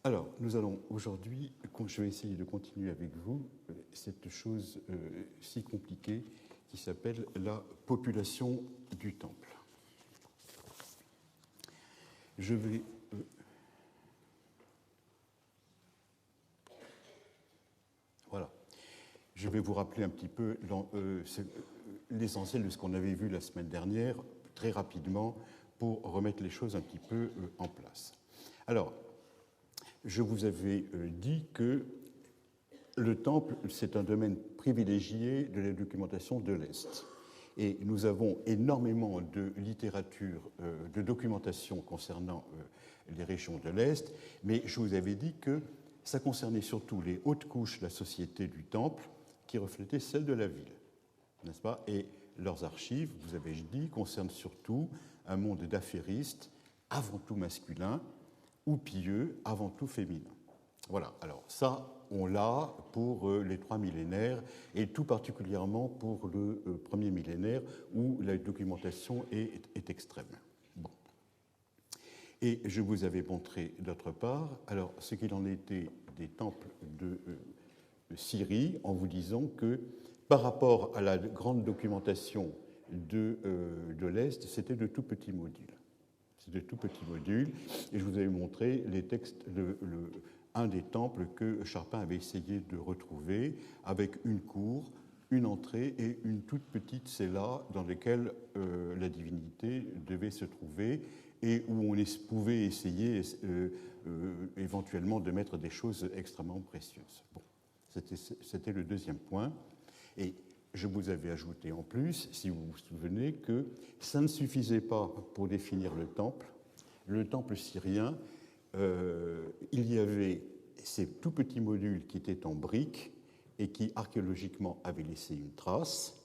Alors, nous allons aujourd'hui, je vais essayer de continuer avec vous cette chose si compliquée qui s'appelle la population du temple. Je vais... voilà. Je vais vous rappeler un petit peu l'essentiel de ce qu'on avait vu la semaine dernière, très rapidement, pour remettre les choses un petit peu en place. Alors, je vous avais dit que le temple, c'est un domaine privilégié de la documentation de l'Est. Et nous avons énormément de littérature, de documentation concernant les régions de l'Est, mais je vous avais dit que ça concernait surtout les hautes couches de la société du temple qui reflétaient celles de la ville, n'est-ce pas? Et leurs archives, vous avez dit, concernent surtout un monde d'affairistes, avant tout masculin, ou pieux, avant tout féminin. Voilà, alors ça, on l'a pour les 3 millénaires, et tout particulièrement pour le premier millénaire, où la documentation est extrême. Bon. Et je vous avais montré, d'autre part, alors, ce qu'il en était des temples de Syrie, en vous disant que, par rapport à la grande documentation de l'Est, c'était de tout petits modules. C'est de tout petits modules, et je vous avais montré les textes, un des temples que Charpin avait essayé de retrouver, avec une cour, une entrée et une toute petite cella dans laquelle la divinité devait se trouver, et où on pouvait essayer éventuellement de mettre des choses extrêmement précieuses. Bon, c'était le deuxième point. Et je vous avais ajouté en plus, si vous vous souvenez, que ça ne suffisait pas pour définir le temple. Le temple syrien, il y avait ces tout petits modules qui étaient en briques et qui archéologiquement avaient laissé une trace,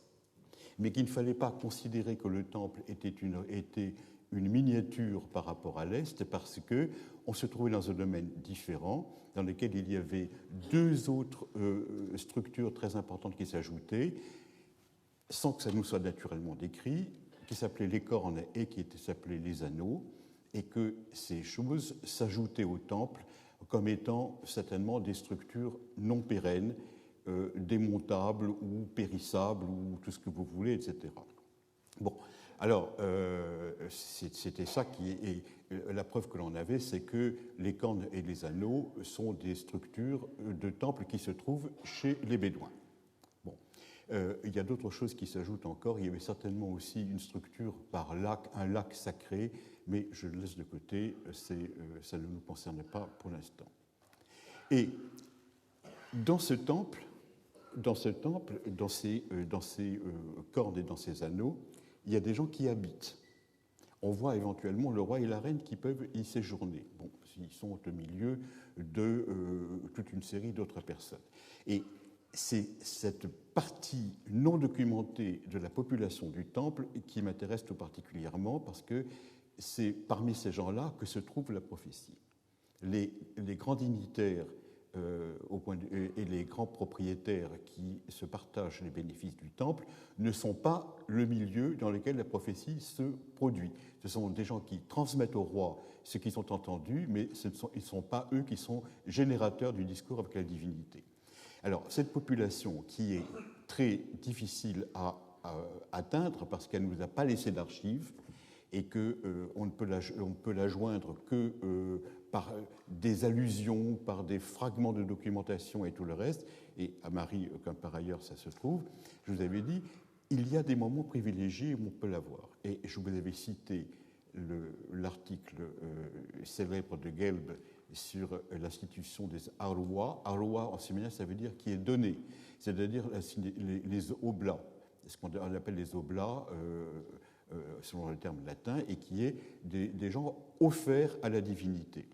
mais qu'il ne fallait pas considérer que le temple était une miniature par rapport à l'Est, parce qu'on se trouvait dans un domaine différent, dans lequel il y avait deux autres structures très importantes qui s'ajoutaient, sans que ça nous soit naturellement décrit, qui s'appelaient les cornes et qui s'appelaient les anneaux, et que ces choses s'ajoutaient au temple comme étant certainement des structures non pérennes, démontables ou périssables, ou tout ce que vous voulez, etc. Bon, alors, c'était ça qui est la preuve que l'on avait, c'est que les cornes et les anneaux sont des structures de temples qui se trouvent chez les Bédouins. Bon, il y a d'autres choses qui s'ajoutent encore. Il y avait certainement aussi une structure par lac, un lac sacré, mais je le laisse de côté, ça ne nous concerne pas pour l'instant. Et dans ce temple, dans ces cornes et dans ces anneaux, il y a des gens qui habitent. On voit éventuellement le roi et la reine qui peuvent y séjourner. Bon, ils sont au milieu de toute une série d'autres personnes. Et c'est cette partie non documentée de la population du temple qui m'intéresse tout particulièrement, parce que c'est parmi ces gens-là que se trouve la prophétie. Les grands dignitaires et les grands propriétaires qui se partagent les bénéfices du temple ne sont pas le milieu dans lequel la prophétie se produit. Ce sont des gens qui transmettent au roi ce qu'ils ont entendu, mais ils ne sont pas eux qui sont générateurs du discours avec la divinité. Alors, cette population qui est très difficile à atteindre parce qu'elle ne nous a pas laissé d'archives et qu'on ne peut la joindre que par des allusions, par des fragments de documentation et tout le reste, et à Marie, comme par ailleurs ça se trouve, je vous avais dit, il y a des moments privilégiés où on peut la voir. Et je vous avais cité l'article célèbre de Gelb sur l'institution des Arwa. Arwa, en séminaire, ça veut dire qui est donné, c'est-à-dire les oblats, ce qu'on appelle les oblats, selon le terme latin, et qui est des gens offerts à la divinité.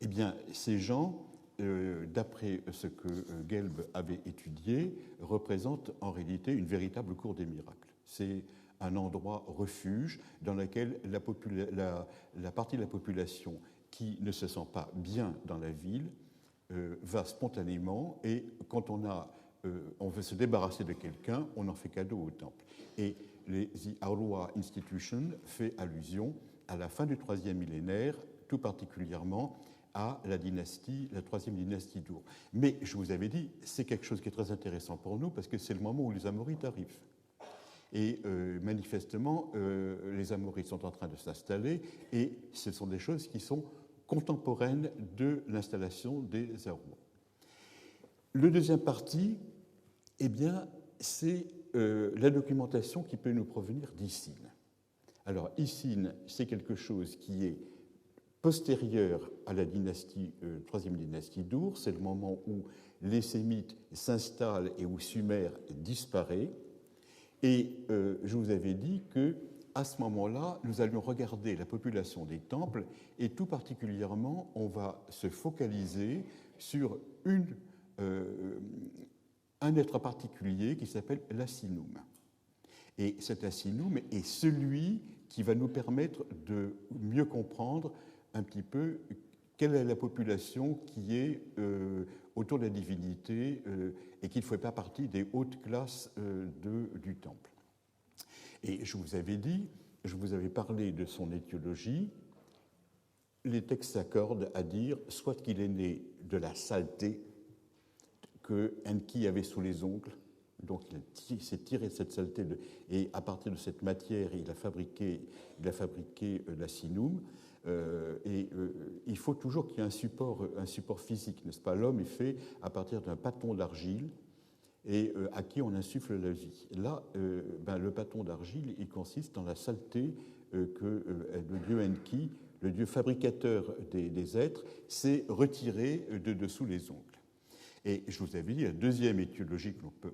Eh bien, ces gens, d'après ce que Gelb avait étudié, représentent en réalité une véritable cour des miracles. C'est un endroit refuge dans lequel la partie de la population qui ne se sent pas bien dans la ville va spontanément, et quand on veut se débarrasser de quelqu'un, on en fait cadeau au temple. Et The Arwa Institution fait allusion à la fin du IIIe millénaire, tout particulièrement à la troisième dynastie d'Ur. Mais je vous avais dit, c'est quelque chose qui est très intéressant pour nous parce que c'est le moment où les Amorites arrivent. Et manifestement, les Amorites sont en train de s'installer et ce sont des choses qui sont contemporaines de l'installation des Arouans. Le deuxième parti, eh bien, c'est la documentation qui peut nous provenir d'Issine. Alors, Issine, c'est quelque chose qui est postérieur à la troisième dynastie d'Ur. C'est le moment où les Sémites s'installent et où Sumer disparaît. Et je vous avais dit qu'à ce moment-là, nous allions regarder la population des temples et tout particulièrement, on va se focaliser sur un être particulier qui s'appelle l'Asinum. Et cet Asinum est celui qui va nous permettre de mieux comprendre un petit peu quelle est la population qui est autour de la divinité et qui ne fait pas partie des hautes classes du temple. Et je vous avais parlé de son étiologie. Les textes s'accordent à dire soit qu'il est né de la saleté que Enki avait sous les ongles, donc il s'est tiré de cette saleté et à partir de cette matière, il a fabriqué l'Asinum. Il faut toujours qu'il y ait un support physique, n'est-ce pas? L'homme est fait à partir d'un bâton d'argile et à qui on insuffle la vie. Là, le bâton d'argile, il consiste dans la saleté que le dieu Enki, le dieu fabricateur des êtres, s'est retiré de dessous les ongles. Et je vous avais dit, la deuxième étiologie que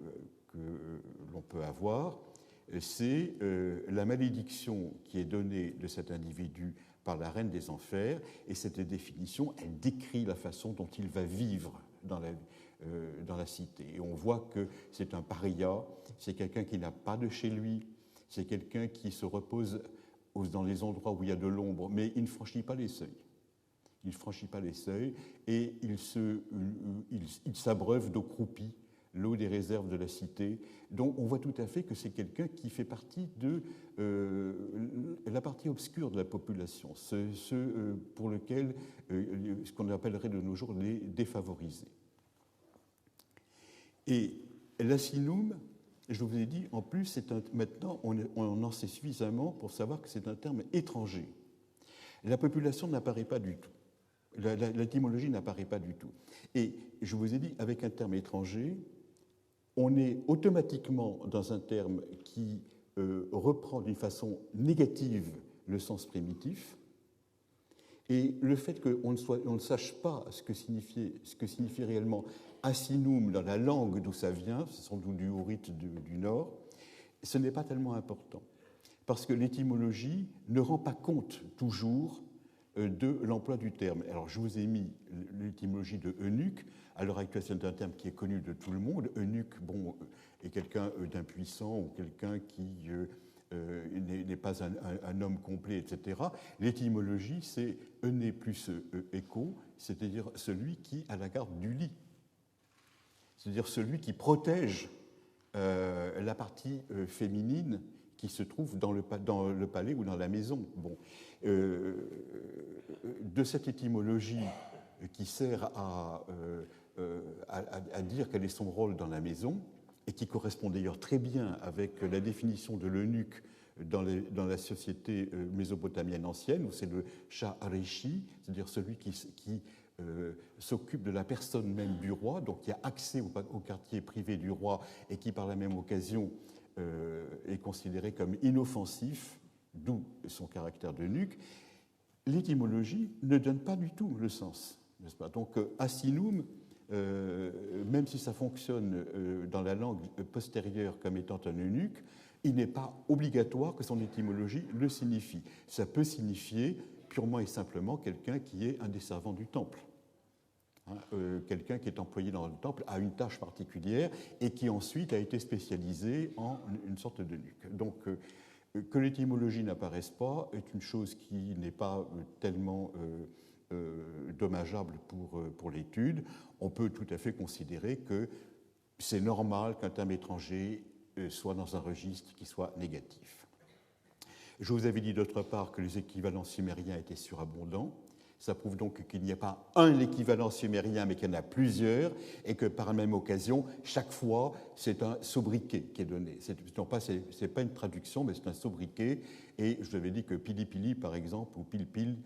l'on peut avoir, c'est la malédiction qui est donnée de cet individu par la reine des enfers, et cette définition, elle décrit la façon dont il va vivre dans la cité. Et on voit que c'est un paria, c'est quelqu'un qui n'a pas de chez lui, c'est quelqu'un qui se repose dans les endroits où il y a de l'ombre, mais il ne franchit pas les seuils. Il ne franchit pas les seuils et il s'abreuve d'eau croupie, l'eau des réserves de la cité. Donc on voit tout à fait que c'est quelqu'un qui fait partie de la partie obscure de la population, pour lequel ce qu'on appellerait de nos jours les défavorisés. Et l'Asinum, je vous ai dit, en plus, maintenant on en sait suffisamment pour savoir que c'est un terme étranger. La population n'apparaît pas du tout. L'étymologie n'apparaît pas du tout. Et je vous ai dit, avec un terme étranger, on est automatiquement dans un terme qui reprend d'une façon négative le sens primitif. Et le fait qu'on ne sache pas ce que signifie réellement Asinum dans la langue d'où ça vient, ce sont du Hourite du Nord, ce n'est pas tellement important. Parce que l'étymologie ne rend pas compte toujours de l'emploi du terme. Alors, je vous ai mis l'étymologie de eunuque. À l'heure actuelle, c'est un terme qui est connu de tout le monde. Eunuque, est quelqu'un d'impuissant ou quelqu'un qui n'est pas un homme complet, etc. L'étymologie, c'est euné plus écho, c'est-à-dire celui qui a la garde du lit. C'est-à-dire celui qui protège la partie féminine qui se trouve dans le palais ou dans la maison. De cette étymologie qui sert à dire quel est son rôle dans la maison, et qui correspond d'ailleurs très bien avec la définition de l'eunuque dans la société mésopotamienne ancienne, où c'est le Shah Areshi, c'est-à-dire celui qui s'occupe de la personne même du roi, donc qui a accès au quartier privé du roi et qui par la même occasion est considéré comme inoffensif, d'où son caractère d'eunuque. L'étymologie ne donne pas du tout le sens, n'est-ce pas? Donc Asinum, même si ça fonctionne dans la langue postérieure comme étant un eunuque, il n'est pas obligatoire que son étymologie le signifie. Ça peut signifier purement et simplement quelqu'un qui est un des servants du temple. Quelqu'un qui est employé dans le temple a une tâche particulière et qui ensuite a été spécialisé en une sorte d'eunuque. Donc, que l'étymologie n'apparaisse pas est une chose qui n'est pas tellement dommageable pour l'étude. On peut tout à fait considérer que c'est normal qu'un terme étranger soit dans un registre qui soit négatif. Je vous avais dit d'autre part que les équivalents sumériens étaient surabondants. Ça prouve donc qu'il n'y a pas un équivalent sumérien, mais qu'il y en a plusieurs, et que par la même occasion, chaque fois, c'est un sobriquet qui est donné. Ce n'est pas une traduction, mais c'est un sobriquet. Et je vous avais dit que Pili Pili, par exemple, ou Pil Pil,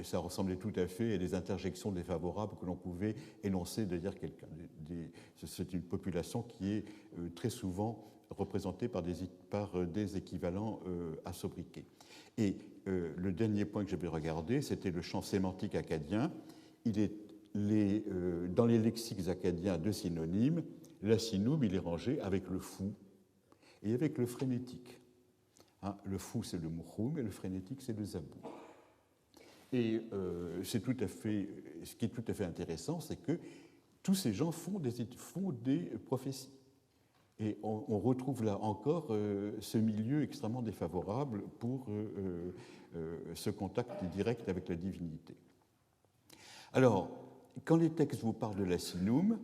ça ressemblait tout à fait à des interjections défavorables que l'on pouvait énoncer derrière quelqu'un. C'est une population qui est très souvent représentée par des équivalents à sobriquet. Et le dernier point que j'avais regardé, c'était le champ sémantique acadien. Dans les lexiques acadiens de synonymes, l'asinum, il est rangé avec le fou et avec le frénétique. Hein, le fou, c'est le mouchoum, et le frénétique, c'est le zabou. Et ce qui est tout à fait intéressant, c'est que tous ces gens font des prophéties. Et on retrouve là encore ce milieu extrêmement défavorable pour ce contact direct avec la divinité. Alors, quand les textes vous parlent de l'asinum,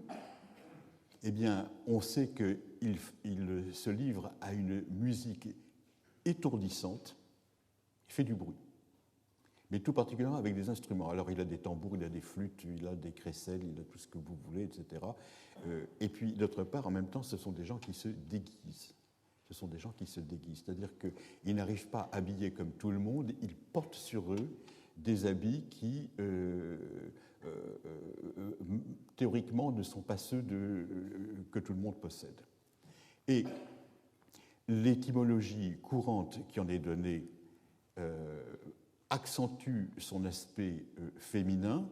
eh bien, on sait qu'il se livre à une musique étourdissante, il fait du bruit, mais tout particulièrement avec des instruments. Alors, il a des tambours, il a des flûtes, il a des crécelles, il a tout ce que vous voulez, etc. Et puis, d'autre part, en même temps, ce sont des gens qui se déguisent. Ce sont des gens qui se déguisent. C'est-à-dire qu'ils n'arrivent pas habillés comme tout le monde, ils portent sur eux des habits qui, théoriquement, ne sont pas ceux que tout le monde possède. Et l'étymologie courante qui en est donnée accentue son aspect féminin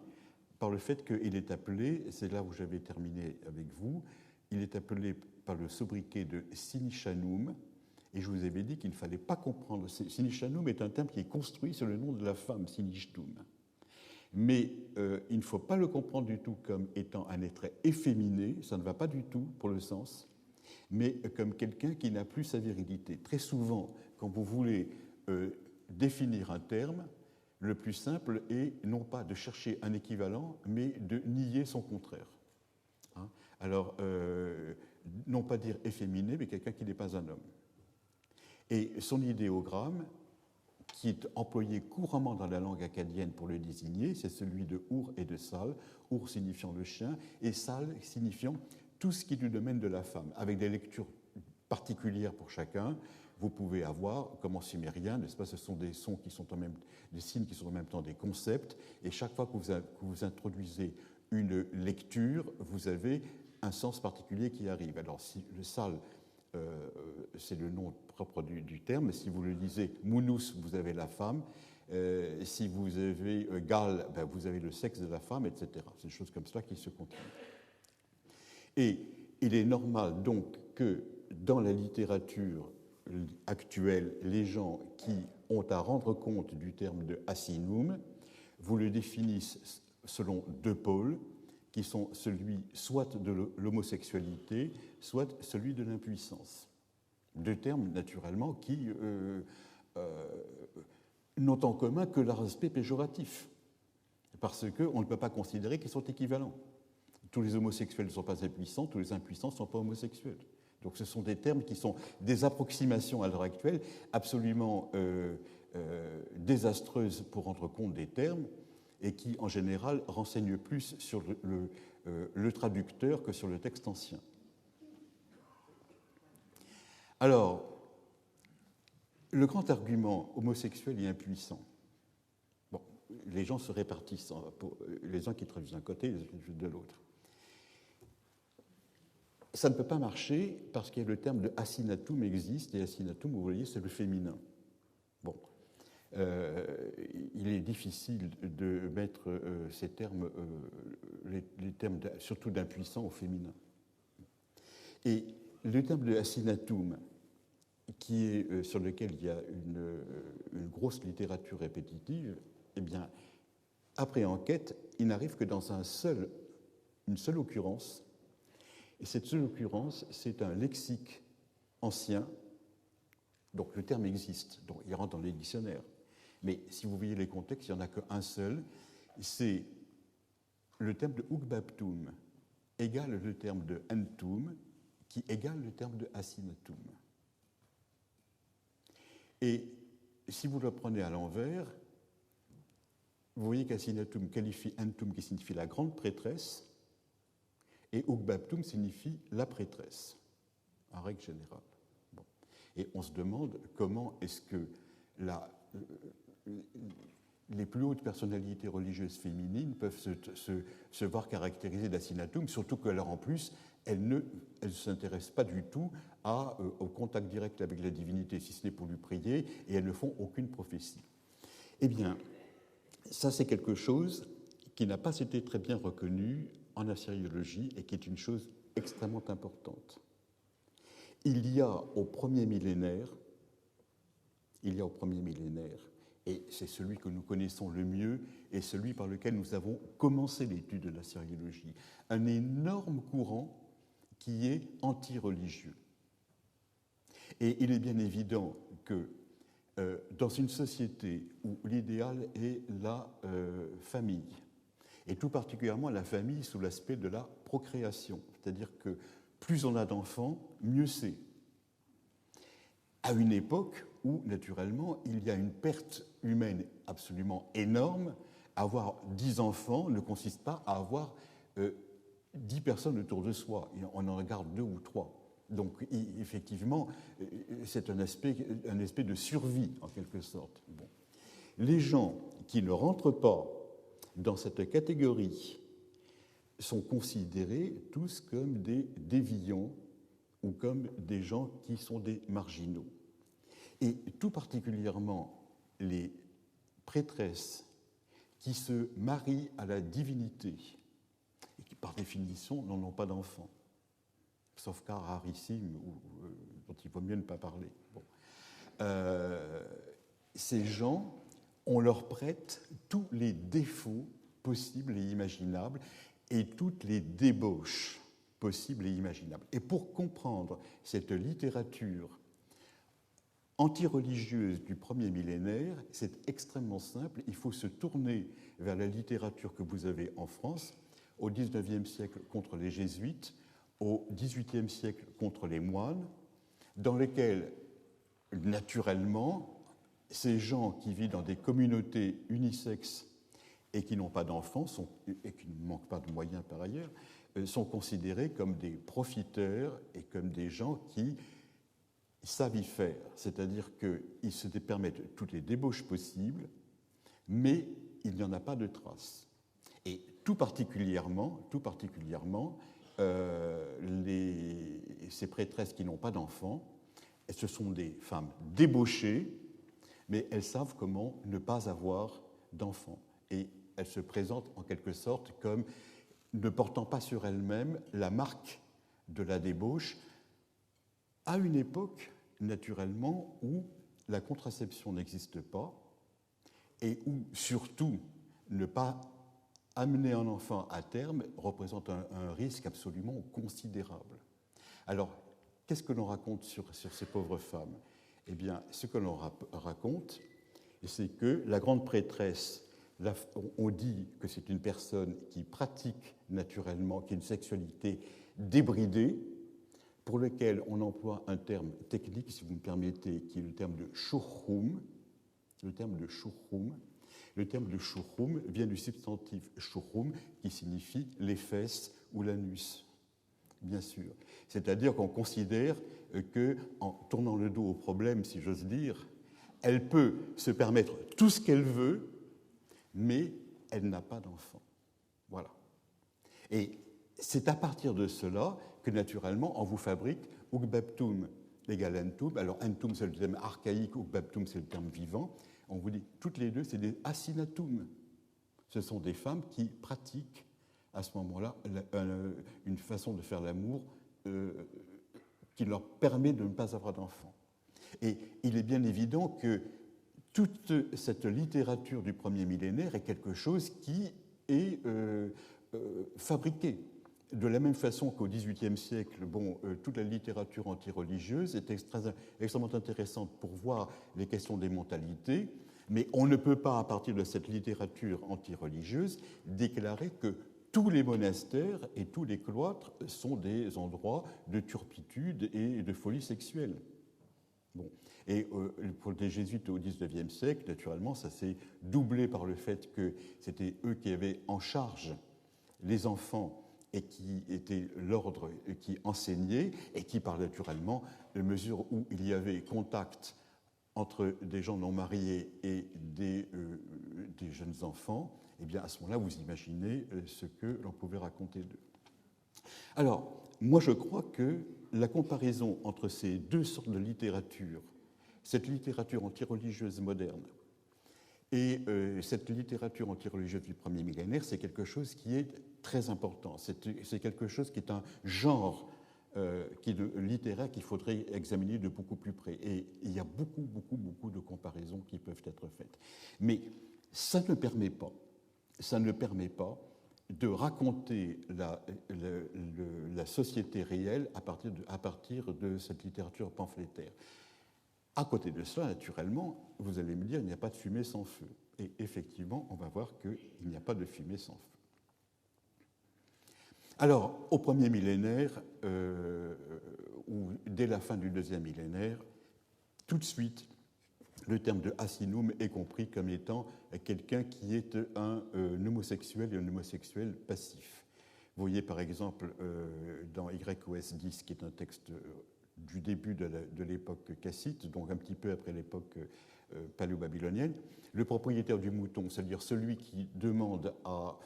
par le fait qu'il est appelé, c'est là où j'avais terminé avec vous, il est appelé par le sobriquet de Sinishanum, et je vous avais dit qu'il ne fallait pas comprendre. Sinishanum est un terme qui est construit sur le nom de la femme, Sinishtum. Mais il ne faut pas le comprendre du tout comme étant un être efféminé, ça ne va pas du tout pour le sens, mais comme quelqu'un qui n'a plus sa virilité. Très souvent, quand vous voulez définir un terme, le plus simple est non pas de chercher un équivalent, mais de nier son contraire. Hein? Alors, non pas dire efféminé, mais quelqu'un qui n'est pas un homme. Et son idéogramme, qui est employé couramment dans la langue acadienne pour le désigner, c'est celui de Our et de Sal, Our signifiant le chien, et Sal signifiant tout ce qui est du domaine de la femme, avec des lectures particulières pour chacun. Vous pouvez avoir, comme en sumérien, n'est-ce pas, ce sont des sons qui sont des signes qui sont en même temps des concepts, et chaque fois que vous introduisez une lecture, vous avez un sens particulier qui arrive. Alors, si le Sal, c'est le nom propre du terme, si vous le lisez Mounous, vous avez la femme, si vous avez Gal, ben, vous avez le sexe de la femme, etc. C'est des choses comme cela qui se continuent. Et il est normal donc que dans la littérature actuelle, les gens qui ont à rendre compte du terme de asinum, vous le définissent selon deux pôles, qui sont celui soit de l'homosexualité, soit celui de l'impuissance. Deux termes, naturellement, qui n'ont en commun que leur aspect péjoratif, parce qu'on ne peut pas considérer qu'ils sont équivalents. Tous les homosexuels ne sont pas impuissants, tous les impuissants ne sont pas homosexuels. Donc ce sont des termes qui sont des approximations à l'heure actuelle absolument désastreuses pour rendre compte des termes et qui, en général, renseignent plus sur le traducteur que sur le texte ancien. Alors, le grand argument homosexuel et impuissant, bon, les gens se répartissent, les uns qui traduisent d'un côté, les autres de l'autre. Ça ne peut pas marcher parce que le terme de asinatum existe, et asinatum, vous voyez, c'est le féminin. Bon. Il est difficile de mettre ces termes, les termes surtout d'impuissant au féminin. Et le terme de asinatum, sur lequel il y a une grosse littérature répétitive, eh bien, après enquête, il n'arrive que dans une seule occurrence. Et cette seule occurrence, c'est un lexique ancien, donc le terme existe, donc il rentre dans les dictionnaires. Mais si vous voyez les contextes, il n'y en a qu'un seul, c'est le terme de Ugbabtum égale le terme de Entum, qui égale le terme de Asinatum. Et si vous le prenez à l'envers, vous voyez qu'Asinatum qualifie Antum, qui signifie la grande prêtresse, et Ukbaptum signifie la prêtresse, en règle générale. Bon. Et on se demande comment est-ce que les plus hautes personnalités religieuses féminines peuvent se voir caractérisées d'Asinatum, surtout que, alors en plus, elles ne s'intéressent pas du tout au contact direct avec la divinité, si ce n'est pour lui prier, et elles ne font aucune prophétie. Eh bien, ça c'est quelque chose qui n'a pas été très bien reconnu en assyriologie et qui est une chose extrêmement importante. Il y a au premier millénaire, et c'est celui que nous connaissons le mieux et celui par lequel nous avons commencé l'étude de l'assyriologie, un énorme courant qui est anti-religieux. Et il est bien évident que dans une société où l'idéal est la famille, et tout particulièrement la famille sous l'aspect de la procréation, c'est-à-dire que plus on a d'enfants, mieux c'est. À une époque où, naturellement, il y a une perte humaine absolument énorme. Avoir 10 enfants ne consiste pas à avoir 10 personnes autour de soi. On en regarde 2 ou 3. Donc, effectivement, c'est un aspect de survie, en quelque sorte. Bon. Les gens qui ne rentrent pas dans cette catégorie sont considérés tous comme des déviants ou comme des gens qui sont des marginaux. Et tout particulièrement les prêtresses qui se marient à la divinité et qui, par définition, n'en ont pas d'enfants, sauf cas rarissime dont il vaut mieux ne pas parler. Bon. Ces gens, on leur prête tous les défauts possibles et imaginables et toutes les débauches possibles et imaginables. Et pour comprendre cette littérature anti-religieuse du premier millénaire, c'est extrêmement simple. Il faut se tourner vers la littérature que vous avez en France au XIXe siècle contre les jésuites, au XVIIIe siècle contre les moines, dans lesquels, naturellement, ces gens qui vivent dans des communautés unisexes et qui n'ont pas d'enfants, et qui ne manquent pas de moyens par ailleurs, sont considérés comme des profiteurs et comme des gens qui savent y faire, c'est-à-dire qu'ils se permettent toutes les débauches possibles, mais il n'y en a pas de traces. Et tout particulièrement ces prêtresses qui n'ont pas d'enfants, ce sont des femmes débauchées, mais elles savent comment ne pas avoir d'enfants. Et elles se présentent en quelque sorte comme ne portant pas sur elles-mêmes la marque de la débauche, à une époque, naturellement, où la contraception n'existe pas et où, surtout, ne pas amener un enfant à terme représente un risque absolument considérable. Alors, qu'est-ce que l'on raconte sur ces pauvres femmes? Eh bien, ce que l'on raconte, c'est que la grande prêtresse, on dit que c'est une personne qui pratique naturellement, qui a une sexualité débridée, pour lequel on emploie un terme technique, si vous me permettez, qui est le terme de shurhum. Le terme de shurhum vient du substantif shurhum, qui signifie les fesses ou l'anus, bien sûr. C'est-à-dire qu'on considère qu'en tournant le dos au problème, si j'ose dire, elle peut se permettre tout ce qu'elle veut, mais elle n'a pas d'enfant. Voilà. Et c'est à partir de cela que, naturellement, on vous fabrique Ukbaptum égale Antum. Alors, Antum, c'est le terme archaïque, Ukbaptum, c'est le terme vivant. On vous dit, toutes les deux, c'est des Asinatum. Ce sont des femmes qui pratiquent, à ce moment-là, une façon de faire l'amour qui leur permet de ne pas avoir d'enfants. Et il est bien évident que toute cette littérature du premier millénaire est quelque chose qui est fabriqué. De la même façon qu'au XVIIIe siècle, toute la littérature anti-religieuse est extrêmement intéressante pour voir les questions des mentalités, mais on ne peut pas, à partir de cette littérature anti-religieuse, déclarer que tous les monastères et tous les cloîtres sont des endroits de turpitude et de folie sexuelle. Bon. Et pour les jésuites au XIXe siècle, naturellement, ça s'est doublé par le fait que c'était eux qui avaient en charge les enfants et qui étaient l'ordre qui enseignait et qui, par naturellement, à mesure où il y avait contact entre des gens non mariés et des jeunes enfants, eh bien, à ce moment-là, vous imaginez ce que l'on pouvait raconter d'eux. Alors, moi, je crois que la comparaison entre ces deux sortes de littérature, cette littérature antireligieuse moderne et cette littérature antireligieuse du premier millénaire, c'est quelque chose qui est très important. C'est quelque chose qui est un genre littéraire qu'il faudrait examiner de beaucoup plus près. Et il y a beaucoup de comparaisons qui peuvent être faites. Mais ça ne permet pas de raconter la société réelle à partir de cette littérature pamphlétaire. À côté de cela, naturellement, vous allez me dire, il n'y a pas de fumée sans feu. Et effectivement, on va voir qu'il n'y a pas de fumée sans feu. Alors, au premier millénaire, ou dès la fin du deuxième millénaire, tout de suite, le terme de asinum est compris comme étant quelqu'un qui est un homosexuel et un homosexuel passif. Vous voyez par exemple dans YOS 10, qui est un texte du début de l'époque cassite, donc un petit peu après l'époque paléo-babylonienne, le propriétaire du mouton, c'est-à-dire celui qui demande à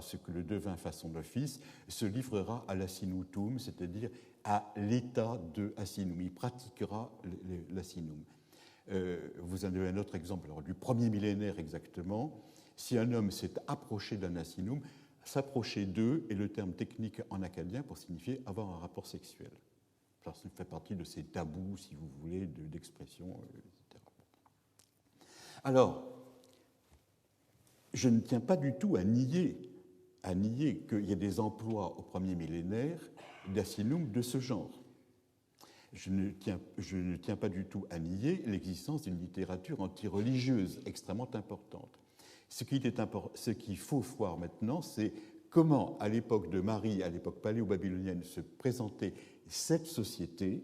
ce que le devin fasse son office, se livrera à l'assinutum, c'est-à-dire à l'état de asinum. Il pratiquera l'asinum. Vous en avez un autre exemple alors, du premier millénaire exactement. Si un homme s'est approché d'un asinum, s'approcher d'eux est le terme technique en acadien pour signifier avoir un rapport sexuel. Alors, ça fait partie de ces tabous, si vous voulez, d'expression, etc. Alors, je ne tiens pas du tout à nier qu'il y ait des emplois au premier millénaire d'asinum de ce genre. Je ne tiens pas du tout à nier l'existence d'une littérature antireligieuse extrêmement importante. Ce qu'il faut voir maintenant, c'est comment, à l'époque de Marie, à l'époque paléo-babylonienne, se présentait cette société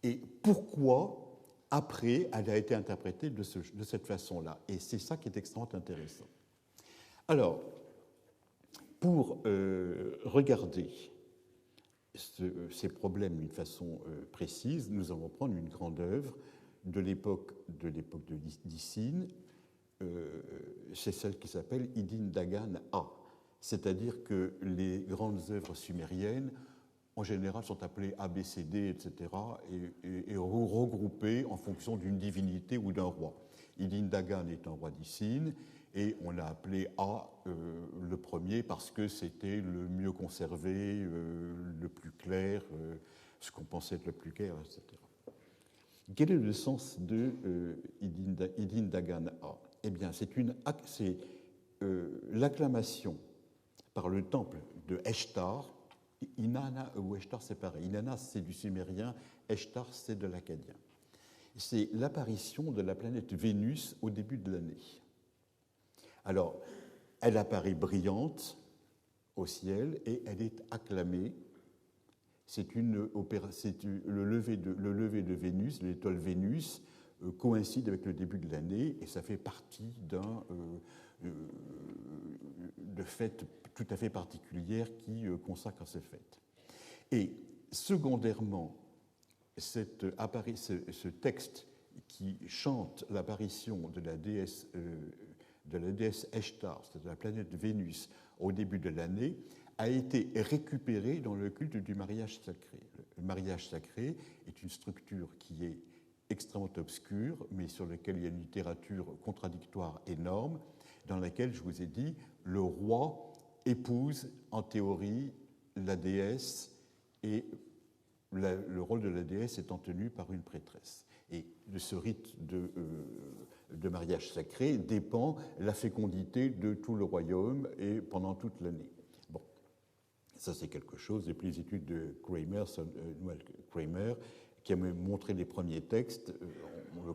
et pourquoi, après, elle a été interprétée de cette façon-là. Et c'est ça qui est extrêmement intéressant. Alors, pour regarder ces problèmes d'une façon précise, nous allons prendre une grande œuvre de l'époque de Dicine, c'est celle qui s'appelle Idin Dagan A, c'est-à-dire que les grandes œuvres sumériennes, en général, sont appelées ABCD, etc., et regroupées en fonction d'une divinité ou d'un roi. Idin Dagan est un roi d'Icine, et on l'a appelé A le premier parce que c'était le mieux conservé, le plus clair, ce qu'on pensait être le plus clair, etc. Quel est le sens de Idin Dagan A? Eh bien, c'est l'acclamation par le temple de Eshtar. Inanna ou Eshtar, c'est pareil. Inanna, c'est du sumérien, Eshtar, c'est de l'acadien. C'est l'apparition de la planète Vénus au début de l'année. Alors, elle apparaît brillante au ciel et elle est acclamée. Le lever de Vénus, l'étoile Vénus, coïncide avec le début de l'année et ça fait partie de fêtes tout à fait particulières qui consacrent ces fêtes. Et secondairement, ce texte qui chante l'apparition de la déesse Eshtar, c'est-à-dire la planète Vénus, au début de l'année, a été récupéré dans le culte du mariage sacré. Le mariage sacré est une structure qui est extrêmement obscure, mais sur laquelle il y a une littérature contradictoire énorme, dans laquelle, je vous ai dit, le roi épouse, en théorie, la déesse, et le rôle de la déesse étant tenu par une prêtresse. Et de ce rite de mariage sacré dépend la fécondité de tout le royaume et pendant toute l'année. Bon, ça c'est quelque chose. Et puis les études de Noël Kramer, qui a montré les premiers textes, on le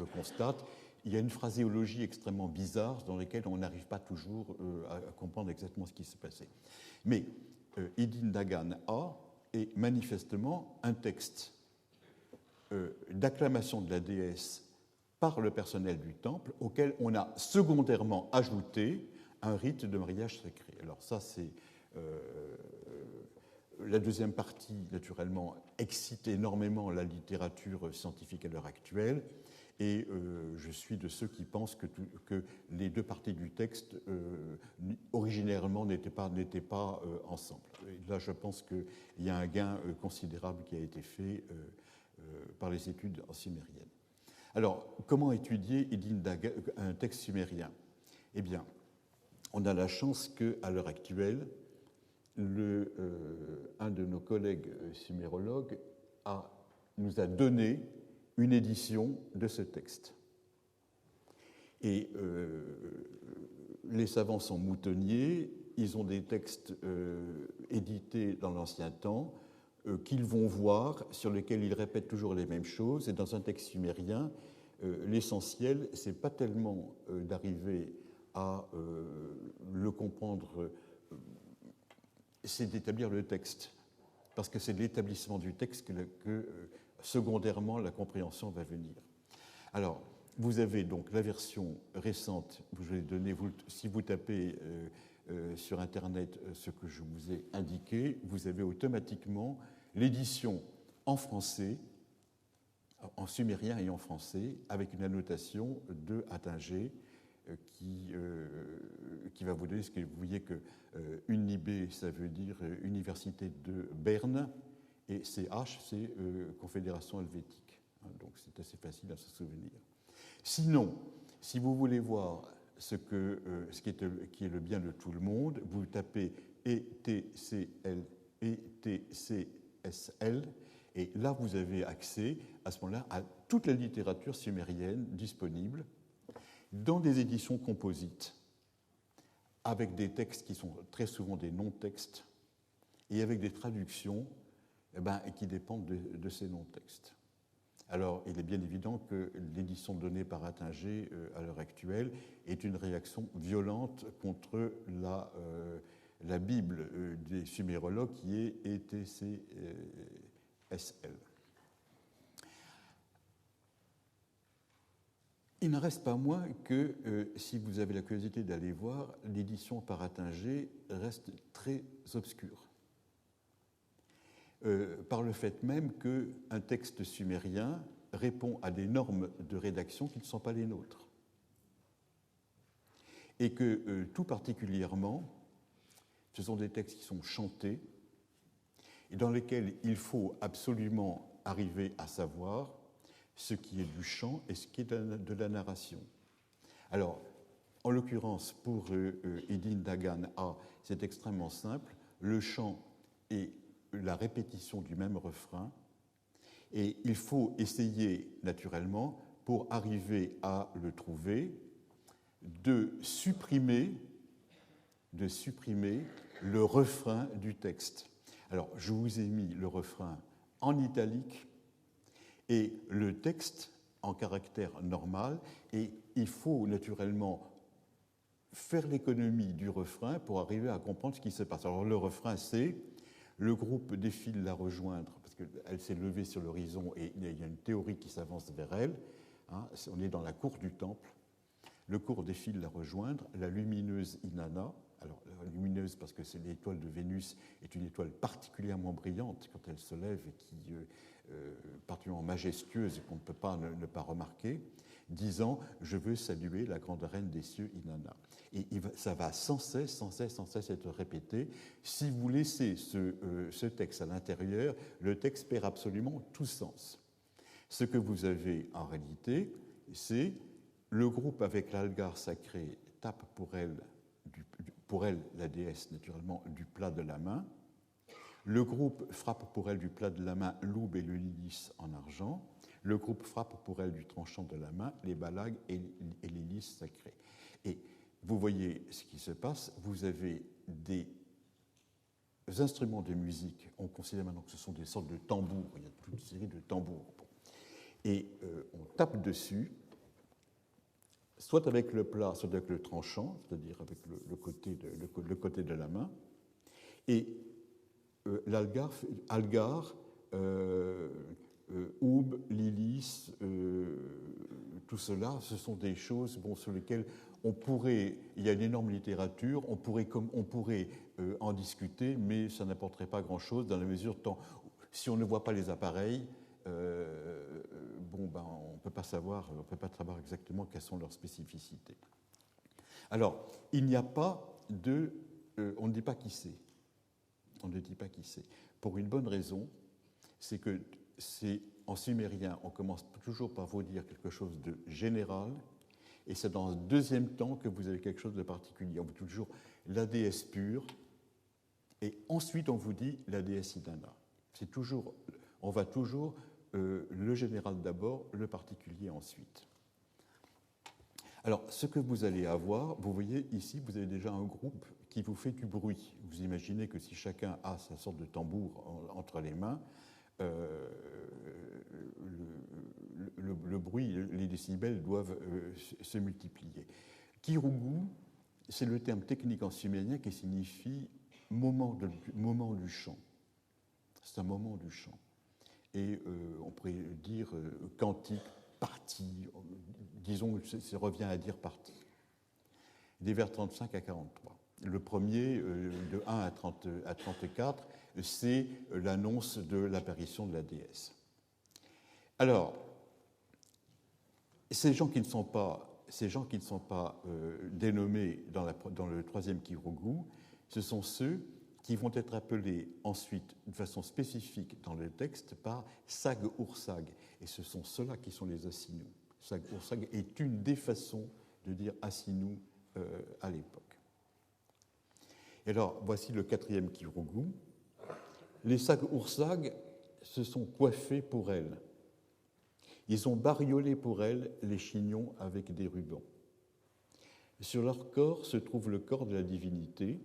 constate. Il y a une phraséologie extrêmement bizarre dans laquelle on n'arrive pas toujours à comprendre exactement ce qui s'est passé. Mais Idin Dagan A est manifestement un texte d'acclamation de la déesse par le personnel du temple, auquel on a secondairement ajouté un rite de mariage sacré. Alors ça, c'est la deuxième partie, naturellement, excite énormément la littérature scientifique à l'heure actuelle, et je suis de ceux qui pensent que les deux parties du texte, originairement, n'étaient pas ensemble. Et là, je pense qu'il y a un gain considérable qui a été fait par les études en sumérienne. Alors, comment étudier un texte sumérien? Eh bien, on a la chance qu'à l'heure actuelle, un de nos collègues sumérologues nous a donné une édition de ce texte. Et les savants sont moutonniers, ils ont des textes édités dans l'ancien temps qu'ils vont voir, sur lesquels ils répètent toujours les mêmes choses. Et dans un texte sumérien, l'essentiel, ce n'est pas tellement d'arriver à le comprendre, c'est d'établir le texte, parce que c'est de l'établissement du texte que secondairement, la compréhension va venir. Alors, vous avez donc la version récente, je vais donner, si vous tapez sur Internet ce que je vous ai indiqué, vous avez automatiquement l'édition en français, en sumérien et en français, avec une annotation de Attinger qui va vous donner ce que vous voyez que UNIB, ça veut dire Université de Berne, et CH, c'est Confédération helvétique. Donc c'est assez facile à se souvenir. Sinon, si vous voulez voir qui est le bien de tout le monde, vous tapez ETCSL, et là vous avez accès à ce moment-là à toute la littérature sumérienne disponible dans des éditions composites, avec des textes qui sont très souvent des non-textes, et avec des traductions qui dépendent de ces non-textes. Alors, il est bien évident que l'édition donnée par Attinger à l'heure actuelle est une réaction violente contre la Bible des sumérologues qui est ETCSL. Il n'en reste pas moins que, si vous avez la curiosité d'aller voir, l'édition par Attinger reste très obscure. Par le fait même qu'un texte sumérien répond à des normes de rédaction qui ne sont pas les nôtres. Et que, tout particulièrement, ce sont des textes qui sont chantés et dans lesquels il faut absolument arriver à savoir ce qui est du chant et ce qui est de la narration. Alors, en l'occurrence, pour Edine Dagan A, c'est extrêmement simple. Le chant est la répétition du même refrain, et il faut essayer, naturellement, pour arriver à le trouver, de supprimer le refrain du texte. Alors, je vous ai mis le refrain en italique et le texte en caractère normal, et il faut naturellement faire l'économie du refrain pour arriver à comprendre ce qui se passe. Alors, le refrain, c'est « Le groupe défile la rejoindre », parce qu'elle s'est levée sur l'horizon et il y a une théorie qui s'avance vers elle. Hein, on est dans la cour du temple. Le cours défile la rejoindre, la lumineuse Inanna. Alors, la lumineuse, parce que c'est l'étoile de Vénus, est une étoile particulièrement brillante quand elle se lève et qui particulièrement majestueuse et qu'on ne peut pas ne pas remarquer, disant « Je veux saluer la grande reine des cieux, Inanna ». Et ça va sans cesse être répété. Si vous laissez ce texte à l'intérieur, le texte perd absolument tout sens. Ce que vous avez en réalité, c'est le groupe avec l'algar sacré tape pour elle, la déesse naturellement, du plat de la main. Le groupe frappe pour elle du plat de la main l'aube et le lys en argent. Le groupe frappe pour elle du tranchant de la main les balagues et les lys sacrés. Et vous voyez ce qui se passe, vous avez des instruments de musique, on considère maintenant que ce sont des sortes de tambours, il y a toute une série de tambours. Et on tape dessus, soit avec le plat, soit avec le tranchant, c'est-à-dire avec le côté de la main, et l'algar Aube, Lilith, tout cela, ce sont des choses sur lesquelles il y a une énorme littérature, on pourrait en discuter, mais ça n'apporterait pas grand-chose dans la mesure si on ne voit pas les appareils, on ne peut pas savoir exactement quelles sont leurs spécificités. Alors, il n'y a pas on ne dit pas qui c'est. On ne dit pas qui c'est. Pour une bonne raison, c'est que en sumérien, on commence toujours par vous dire quelque chose de général, et c'est dans un deuxième temps que vous avez quelque chose de particulier. On vous dit toujours la déesse pure, et ensuite on vous dit la déesse Inanna. On va toujours le général d'abord, le particulier ensuite. Alors, ce que vous allez avoir, vous voyez ici, vous avez déjà un groupe qui vous fait du bruit. Vous imaginez que si chacun a sa sorte de tambour entre les mains, le bruit, les décibels doivent se multiplier. Kirugu, c'est le terme technique en sumérien qui signifie moment du chant. C'est un moment du chant. Et on pourrait dire cantique, partie, disons, ça revient à dire partie. Des vers 35 à 43. Le premier, de 1 à 34, c'est l'annonce de l'apparition de la déesse. Alors, ces gens qui ne sont pas dénommés dans le troisième Kirugu, ce sont ceux qui vont être appelés ensuite de façon spécifique dans le texte par Sag-Ursag. Et ce sont ceux-là qui sont les Asinu. Sag-Ursag est une des façons de dire Asinu à l'époque. Et alors, voici le quatrième Kirugu. Les Sag-Ursag se sont coiffés pour elle. Ils ont bariolé pour elle les chignons avec des rubans. Sur leur corps se trouve le corps de la divinité.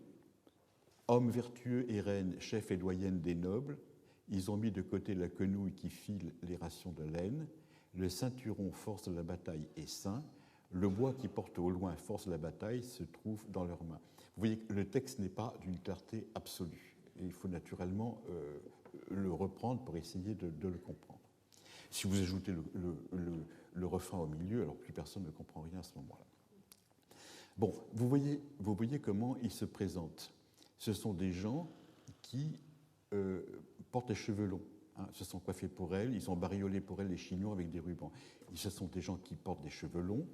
Hommes vertueux et reines, chefs et doyennes des nobles, ils ont mis de côté la quenouille qui file les rations de laine, le ceinturon force de la bataille est saint, le bois qui porte au loin force de la bataille se trouve dans leurs mains. Vous voyez que le texte n'est pas d'une clarté absolue. Et il faut naturellement le reprendre pour essayer de le comprendre. Si vous ajoutez le refrain au milieu, alors plus personne ne comprend rien à ce moment-là. Bon, vous voyez comment il se présente. Ce sont des gens qui portent les cheveux longs, se sont coiffés pour elle, ils ont bariolé pour elle les chignons avec des rubans. Ce sont des gens qui portent des cheveux longs,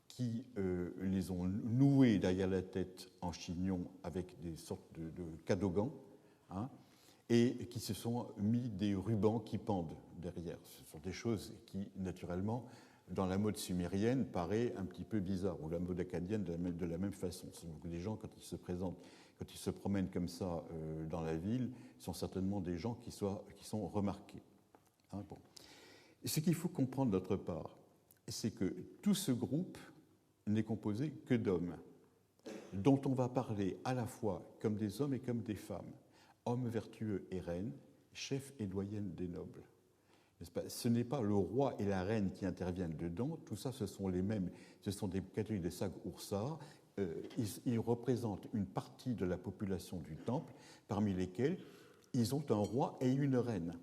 qui les ont noués derrière la tête en chignon avec des sortes de cadogans, et qui se sont mis des rubans qui pendent derrière. Ce sont des choses qui, naturellement, dans la mode sumérienne, paraît un petit peu bizarre, ou la mode acadienne de la même façon. Donc les gens, quand ils se promènent comme ça dans la ville, sont certainement des gens qui sont remarqués. Bon. Ce qu'il faut comprendre d'autre part, c'est que tout ce groupe n'est composé que d'hommes, dont on va parler à la fois comme des hommes et comme des femmes, hommes vertueux et reines, chefs et doyennes des nobles. Ce n'est pas le roi et la reine qui interviennent dedans, tout ça ce sont les mêmes, ce sont des catholiques des Sag-Ursag, ils représentent une partie de la population du temple, parmi lesquels ils ont un roi et une reine.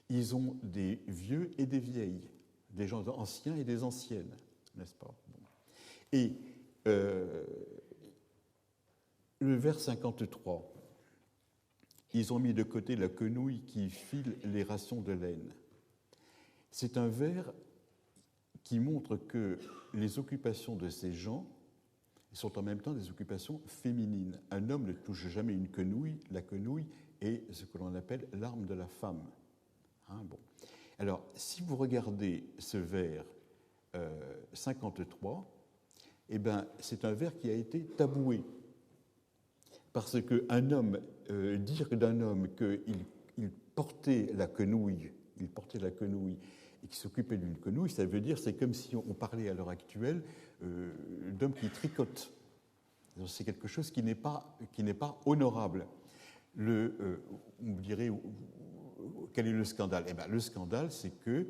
Ils ont des vieux et des vieilles, des gens anciens et des anciennes, n'est-ce pas? Bon. Et le vers 53, ils ont mis de côté la quenouille qui file les rations de laine. C'est un vers qui montre que les occupations de ces gens sont en même temps des occupations féminines. Un homme ne touche jamais une quenouille. La quenouille est ce que l'on appelle l'arme de la femme. Bon. Alors, si vous regardez ce vers 53, eh ben, c'est un vers qui a été taboué. Parce qu'un homme, dire d'un homme qu'il portait la quenouille, et qui s'occupait d'une quenouille, ça veut dire, c'est comme si on parlait à l'heure actuelle d'hommes qui tricotent. C'est quelque chose qui n'est pas honorable. On me dirait, quel est le scandale? Eh bien, le scandale, c'est que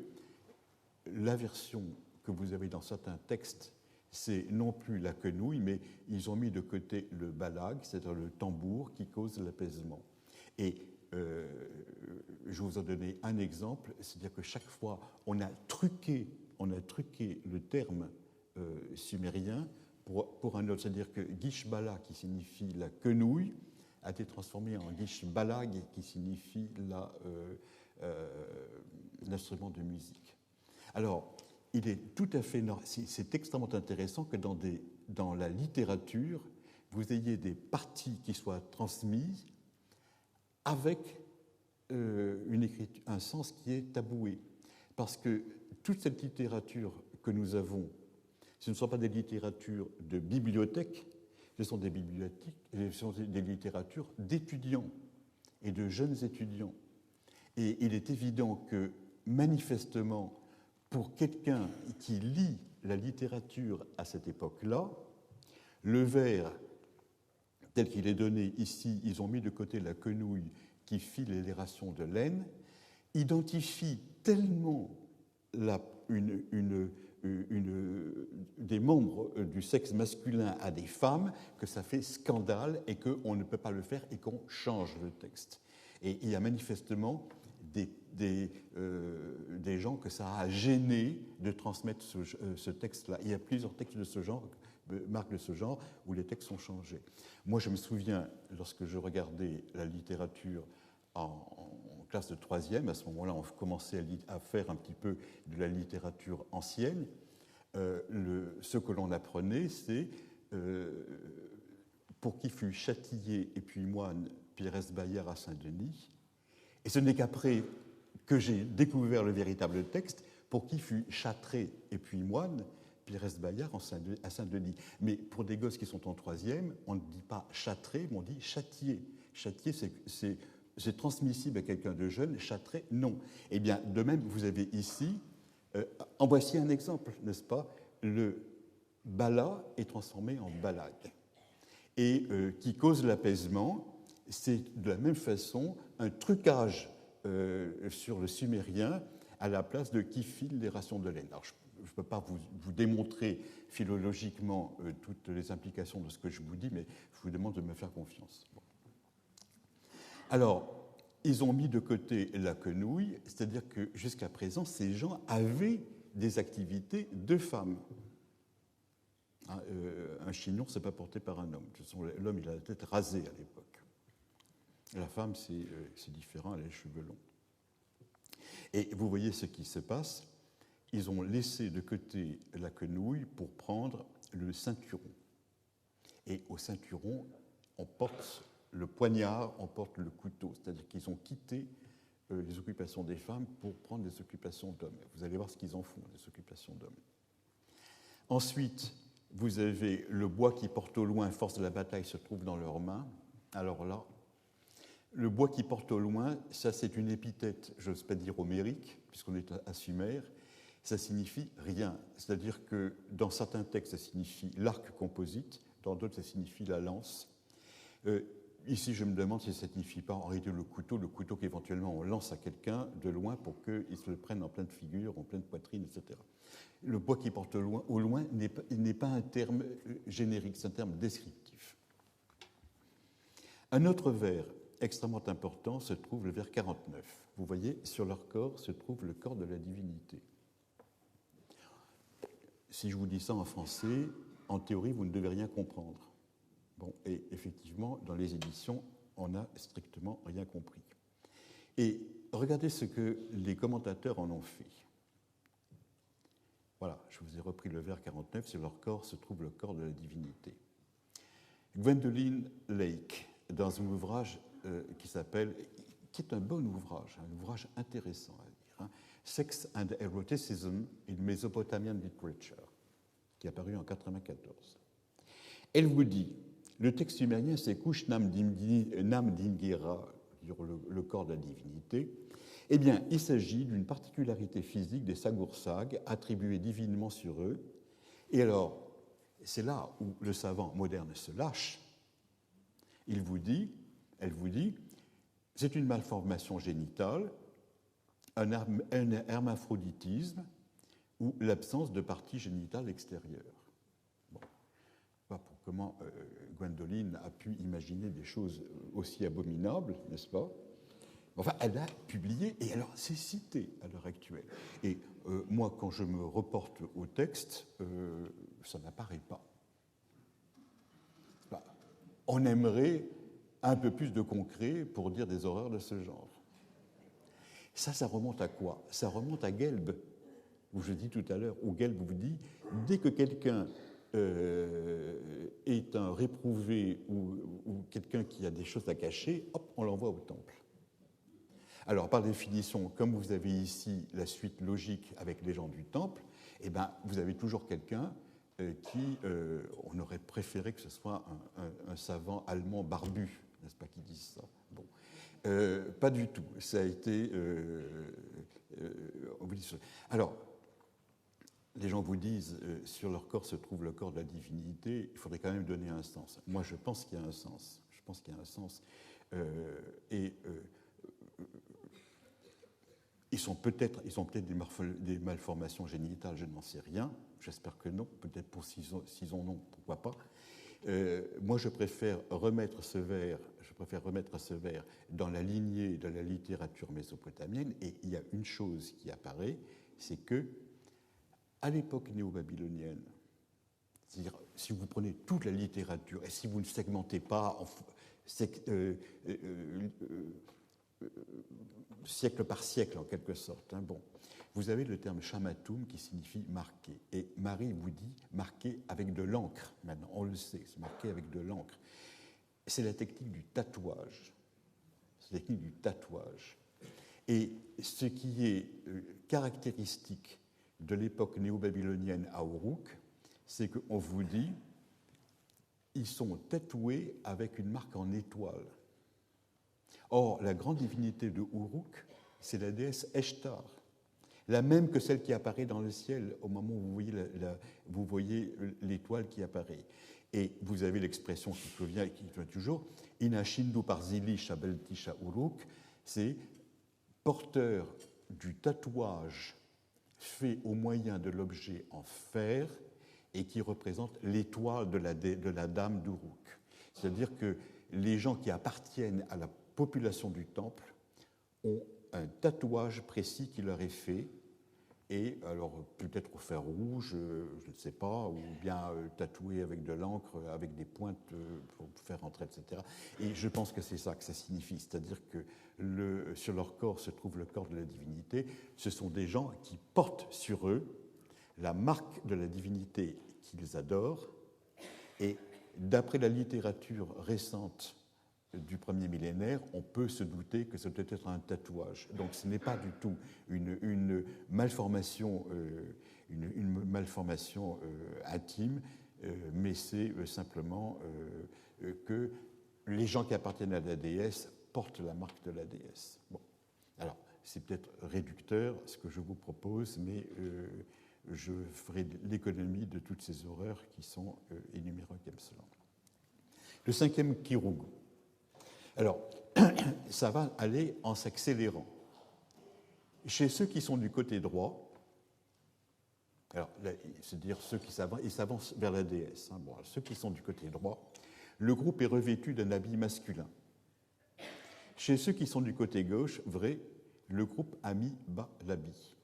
la version que vous avez dans certains textes, c'est non plus la quenouille, mais ils ont mis de côté le balag, c'est-à-dire le tambour qui cause l'apaisement. Et je vous en donner un exemple, c'est-à-dire que chaque fois, on a truqué le terme sumérien pour un autre. C'est-à-dire que Gishbala, qui signifie la quenouille, a été transformé en Gishbalag, qui signifie l'instrument de musique. Alors, il est tout à fait c'est extrêmement intéressant que dans la littérature, vous ayez des parties qui soient transmises avec un sens qui est taboué. Parce que toute cette littérature que nous avons, ce ne sont pas des littératures de bibliothèque, ce sont des bibliothèques, ce sont des littératures d'étudiants et de jeunes étudiants. Et il est évident que, manifestement, pour quelqu'un qui lit la littérature à cette époque-là, le vers tel qu'il est donné ici, ils ont mis de côté la quenouille qui file les rations de laine, identifie tellement des membres du sexe masculin à des femmes que ça fait scandale et qu'on ne peut pas le faire et qu'on change le texte. Et il y a manifestement des gens que ça a gêné de transmettre ce texte-là. Il y a plusieurs textes de ce genre, marques de ce genre, où les textes sont changés. Moi, je me souviens, lorsque je regardais la littérature en classe de troisième, à ce moment-là, on commençait à faire un petit peu de la littérature ancienne. Ce que l'on apprenait, c'est pour qui fut châtillé et puis moine Pires Bayard à Saint-Denis. Et ce n'est qu'après que j'ai découvert le véritable texte, pour qui fut châtré et puis moine Pires Bayard à Saint-Denis. Mais pour des gosses qui sont en troisième, on ne dit pas châtré, mais on dit châtier. Châtier, c'est transmissible à quelqu'un de jeune, châtré, non. Eh bien, de même, vous avez ici, en voici un exemple, n'est-ce pas? Le bala est transformé en balade. Et qui cause l'apaisement, c'est de la même façon un trucage sur le sumérien à la place de qui file les rations de laine. Alors, je ne peux pas vous démontrer philologiquement toutes les implications de ce que je vous dis, mais je vous demande de me faire confiance. Bon. Alors, ils ont mis de côté la quenouille, c'est-à-dire que jusqu'à présent, ces gens avaient des activités de femmes. Un chignon, ce n'est pas porté par un homme. L'homme, il a la tête rasée à l'époque. La femme, c'est différent, elle a les cheveux longs. Et vous voyez ce qui se passe. Ils ont laissé de côté la quenouille pour prendre le ceinturon. Et au ceinturon, on porte le poignard, on porte le couteau. C'est-à-dire qu'ils ont quitté les occupations des femmes pour prendre des occupations d'hommes. Vous allez voir ce qu'ils en font, des occupations d'hommes. Ensuite, vous avez le bois qui porte au loin, force de la bataille se trouve dans leurs mains. Alors là, le bois qui porte au loin, ça c'est une épithète, je n'ose pas dire homérique, puisqu'on est à Sumer, ça signifie rien. C'est-à-dire que dans certains textes, ça signifie l'arc composite, dans d'autres, ça signifie la lance. Ici, je me demande si ça ne signifie pas en réalité le couteau qu'éventuellement on lance à quelqu'un de loin pour qu'il se le prenne en pleine figure, en pleine poitrine, etc. Le bois qui porte au loin n'est pas un terme générique, c'est un terme descriptif. Un autre vers extrêmement important se trouve le vers 49. Vous voyez, sur leur corps se trouve le corps de la divinité. Si je vous dis ça en français, en théorie, vous ne devez rien comprendre. Bon, et effectivement, dans les éditions, on n'a strictement rien compris. Et regardez ce que les commentateurs en ont fait. Voilà, je vous ai repris le vers 49, sur leur corps se trouve le corps de la divinité. Gwendoline Lake, dans un ouvrage qui est un bon ouvrage, un ouvrage intéressant à lire, Sex and Eroticism in Mesopotamian Literature, qui est apparu en 1994. Elle vous dit, le texte sumérien, c'est Kush Nam Dingira, le corps de la divinité. Eh bien, il s'agit d'une particularité physique des Sagursag, attribuée divinement sur eux. Et alors, c'est là où le savant moderne se lâche. Elle vous dit, c'est une malformation génitale, un hermaphroditisme ou l'absence de partie génitale extérieure. Bon. Pas pour comment Gwendoline a pu imaginer des choses aussi abominables, n'est-ce pas? Enfin, elle a publié et alors c'est cité à l'heure actuelle. Et moi, quand je me reporte au texte, ça n'apparaît pas. Bah, on aimerait un peu plus de concret pour dire des horreurs de ce genre. Ça remonte à quoi? Ça remonte à Gelb, où je dis tout à l'heure, où Gelb vous dit, dès que quelqu'un est un réprouvé ou quelqu'un qui a des choses à cacher, hop, on l'envoie au temple. Alors, par définition, comme vous avez ici la suite logique avec les gens du temple, eh ben, vous avez toujours quelqu'un qui, on aurait préféré que ce soit un savant allemand barbu, n'est-ce pas, qui dise ça. Bon. Pas du tout. Ça a été... alors, les gens vous disent, sur leur corps se trouve le corps de la divinité, il faudrait quand même donner un sens. Moi, je pense qu'il y a un sens. Je pense qu'il y a un sens. Ils ont peut-être des malformations génitales, je n'en sais rien. J'espère que non. Peut-être pour s'ils ont non, pourquoi pas. Moi, je préfère remettre ce vers dans la lignée de la littérature mésopotamienne. Et il y a une chose qui apparaît, c'est que à l'époque néo-babylonienne, c'est-à-dire si vous prenez toute la littérature et si vous ne segmentez pas siècle par siècle en quelque sorte, hein, bon, vous avez le terme shamatum qui signifie marqué. Et Marie vous dit marqué avec de l'encre. Maintenant, on le sait, c'est marqué avec de l'encre. C'est la technique du tatouage. C'est la technique du tatouage. Et ce qui est caractéristique de l'époque néo-babylonienne à Uruk, c'est qu'on vous dit ils sont tatoués avec une marque en étoile. Or, la grande divinité de Uruk, c'est la déesse Eshtar, la même que celle qui apparaît dans le ciel au moment où vous voyez l'étoile qui apparaît. Et vous avez l'expression qui vient toujours, Ina Shindu Parzili Shabeltisha Uruk, c'est porteur du tatouage fait au moyen de l'objet en fer et qui représente l'étoile de la dame d'Uruk. C'est-à-dire que les gens qui appartiennent à la population du temple ont un tatouage précis qui leur est fait, et alors peut-être au fer rouge, je ne sais pas, ou bien tatoué avec de l'encre, avec des pointes pour faire entrer, etc. Et je pense que c'est ça que ça signifie, c'est-à-dire que sur leur corps se trouve le corps de la divinité. Ce sont des gens qui portent sur eux la marque de la divinité qu'ils adorent, et d'après la littérature récente du premier millénaire, on peut se douter que ça doit être un tatouage. Donc ce n'est pas du tout une malformation, intime, mais c'est simplement que les gens qui appartiennent à la déesse portent la marque de la déesse. Bon. Alors, c'est peut-être réducteur ce que je vous propose, mais je ferai l'économie de toutes ces horreurs qui sont énumérées comme cela. Le cinquième Kirugu. Alors, ça va aller en s'accélérant. Chez ceux qui sont du côté droit, alors, c'est-à-dire ceux qui s'avancent vers la déesse, hein, bon, ceux qui sont du côté droit, le groupe est revêtu d'un habit masculin. Chez ceux qui sont du côté gauche, vrai, le groupe a mis bas l'habit.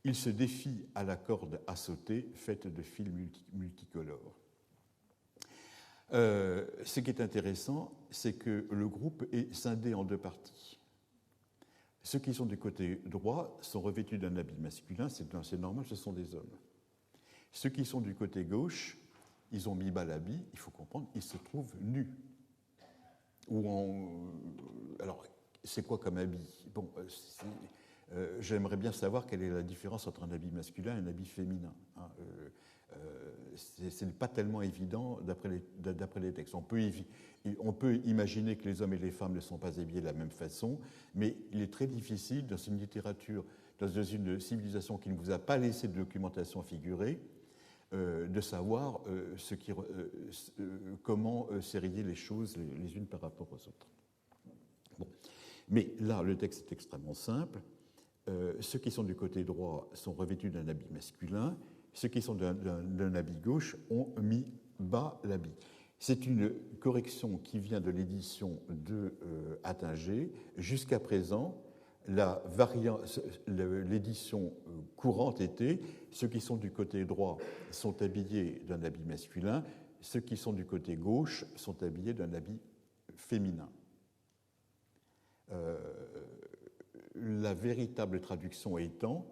Il se défie à la corde à sauter faite de fils multicolores. Ce qui est intéressant, c'est que le groupe est scindé en deux parties. Ceux qui sont du côté droit sont revêtus d'un habit masculin, c'est normal, ce sont des hommes. Ceux qui sont du côté gauche, ils ont mis bas l'habit, il faut comprendre, ils se trouvent nus. Alors, c'est quoi comme habit? Bon, j'aimerais bien savoir quelle est la différence entre un habit masculin et un habit féminin. Hein. Ce n'est pas tellement évident d'après les textes. On peut imaginer que les hommes et les femmes ne sont pas habillés de la même façon, mais il est très difficile dans une littérature, dans une civilisation qui ne vous a pas laissé de documentation figurée, de savoir comment sérier les choses les unes par rapport aux autres. Bon. Mais là, le texte est extrêmement simple. Ceux qui sont du côté droit sont revêtus d'un habit masculin. Ceux qui sont d'un habit gauche ont mis bas l'habit. C'est une correction qui vient de l'édition de Attinger. Jusqu'à présent, l'édition courante était ceux qui sont du côté droit sont habillés d'un habit masculin, ceux qui sont du côté gauche sont habillés d'un habit féminin. La véritable traduction étant,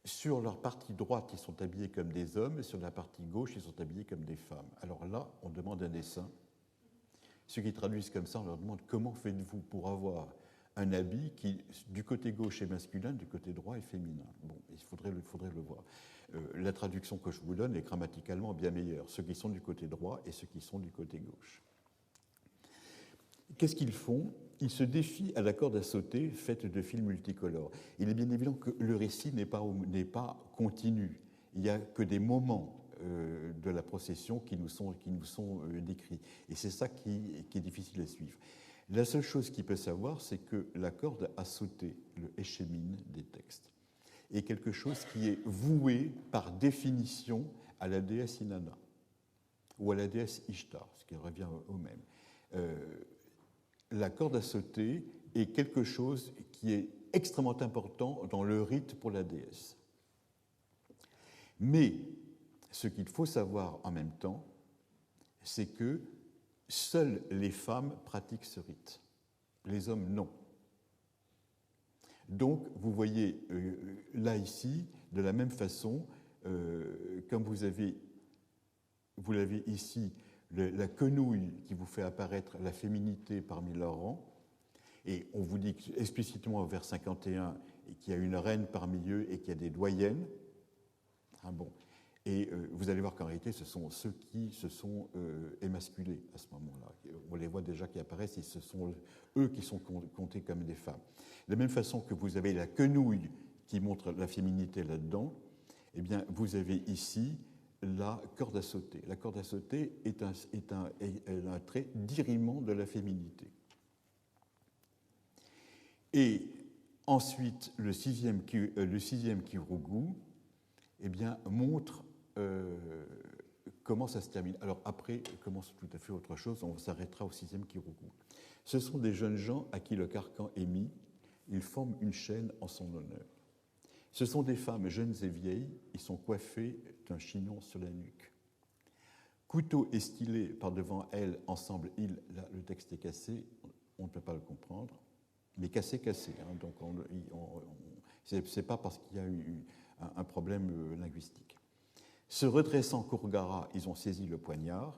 sur leur partie droite, ils sont habillés comme des hommes, et sur la partie gauche, ils sont habillés comme des femmes. Alors là, on demande un dessin. Ceux qui traduisent comme ça, on leur demande comment faites-vous pour avoir un habit qui, du côté gauche, est masculin, du côté droit, est féminin. Bon, il faudrait le voir. La traduction que je vous donne est grammaticalement bien meilleure. Ceux qui sont du côté droit et ceux qui sont du côté gauche. Qu'est-ce qu'ils font? Ils se défient à la corde à sauter faite de fils multicolores. Il est bien évident que le récit n'est pas continu. Il n'y a que des moments de la procession qui nous sont décrits. Et c'est ça qui est difficile à suivre. La seule chose qu'il peut savoir, c'est que la corde à sauter, le échémine des textes, est quelque chose qui est voué par définition à la déesse Inanna ou à la déesse Ishtar, ce qui revient au même. La corde à sauter est quelque chose qui est extrêmement important dans le rite pour la déesse. Mais ce qu'il faut savoir en même temps, c'est que seules les femmes pratiquent ce rite. Les hommes, non. Donc, vous voyez là, ici, de la même façon, comme vous l'avez ici, la quenouille qui vous fait apparaître la féminité parmi leurs rangs, et on vous dit explicitement vers 51 qu'il y a une reine parmi eux et qu'il y a des doyennes. Ah bon. Et vous allez voir qu'en réalité, ce sont ceux qui se sont émasculés à ce moment-là. On les voit déjà qui apparaissent et ce sont eux qui sont comptés comme des femmes. De la même façon que vous avez la quenouille qui montre la féminité là-dedans, eh bien, vous avez ici la corde à sauter. La corde à sauter est un trait d'irriement de la féminité. Et ensuite, le sixième Kirugu, eh bien, montre comment ça se termine. Alors après, commence tout à fait autre chose, on s'arrêtera au sixième Kirugu. Ce sont des jeunes gens à qui le carcan est mis, ils forment une chaîne en son honneur. Ce sont des femmes jeunes et vieilles, ils sont coiffés d'un chignon sur la nuque. Couteau et stylet par devant elles, ensemble, là, le texte est cassé, on ne peut pas le comprendre, mais cassé, hein, donc c'est pas parce qu'il y a eu un problème linguistique. Se redressant Kourgara, ils ont saisi le poignard,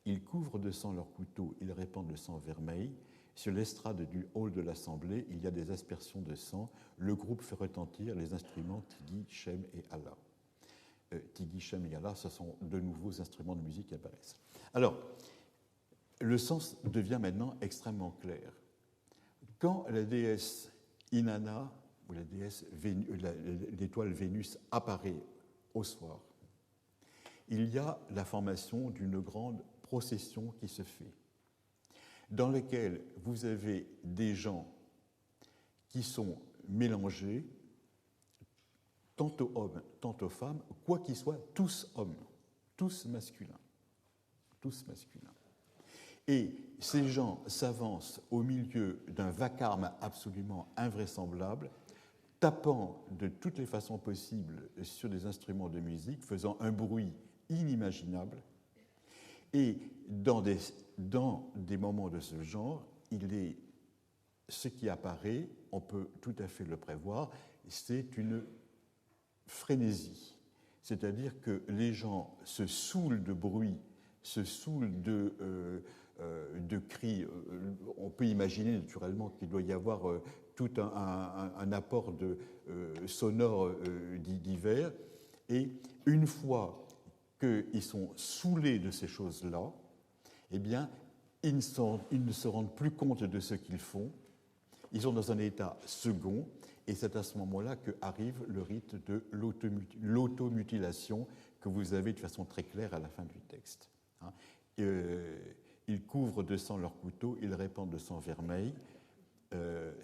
ils couvrent de sang leur couteau, ils répandent le sang vermeil. Sur l'estrade du hall de l'Assemblée, il y a des aspersions de sang. Le groupe fait retentir les instruments Tigi, Shem et Allah. Tigi, Shem et Allah, ce sont de nouveaux instruments de musique qui apparaissent. Alors, le sens devient maintenant extrêmement clair. Quand la déesse Inanna, ou la déesse l'étoile Vénus apparaît au soir, il y a la formation d'une grande procession qui se fait, dans laquelle vous avez des gens qui sont mélangés, tantôt hommes, tantôt femmes, quoi qu'ils soient, tous hommes, tous masculins. Tous masculins. Et ces gens s'avancent au milieu d'un vacarme absolument invraisemblable, tapant de toutes les façons possibles sur des instruments de musique, faisant un bruit inimaginable. Et dans des moments de ce genre, ce qui apparaît, on peut tout à fait le prévoir, c'est une frénésie. C'est-à-dire que les gens se saoulent de bruit, se saoulent de cris. On peut imaginer naturellement qu'il doit y avoir tout un apport sonore divers. Et une fois qu'ils sont saoulés de ces choses-là, eh bien, ils ne se rendent plus compte de ce qu'ils font. Ils sont dans un état second, et c'est à ce moment-là qu'arrive le rite de l'automutilation que vous avez de façon très claire à la fin du texte. Ils couvrent de sang leur couteau, ils répandent de sang vermeil.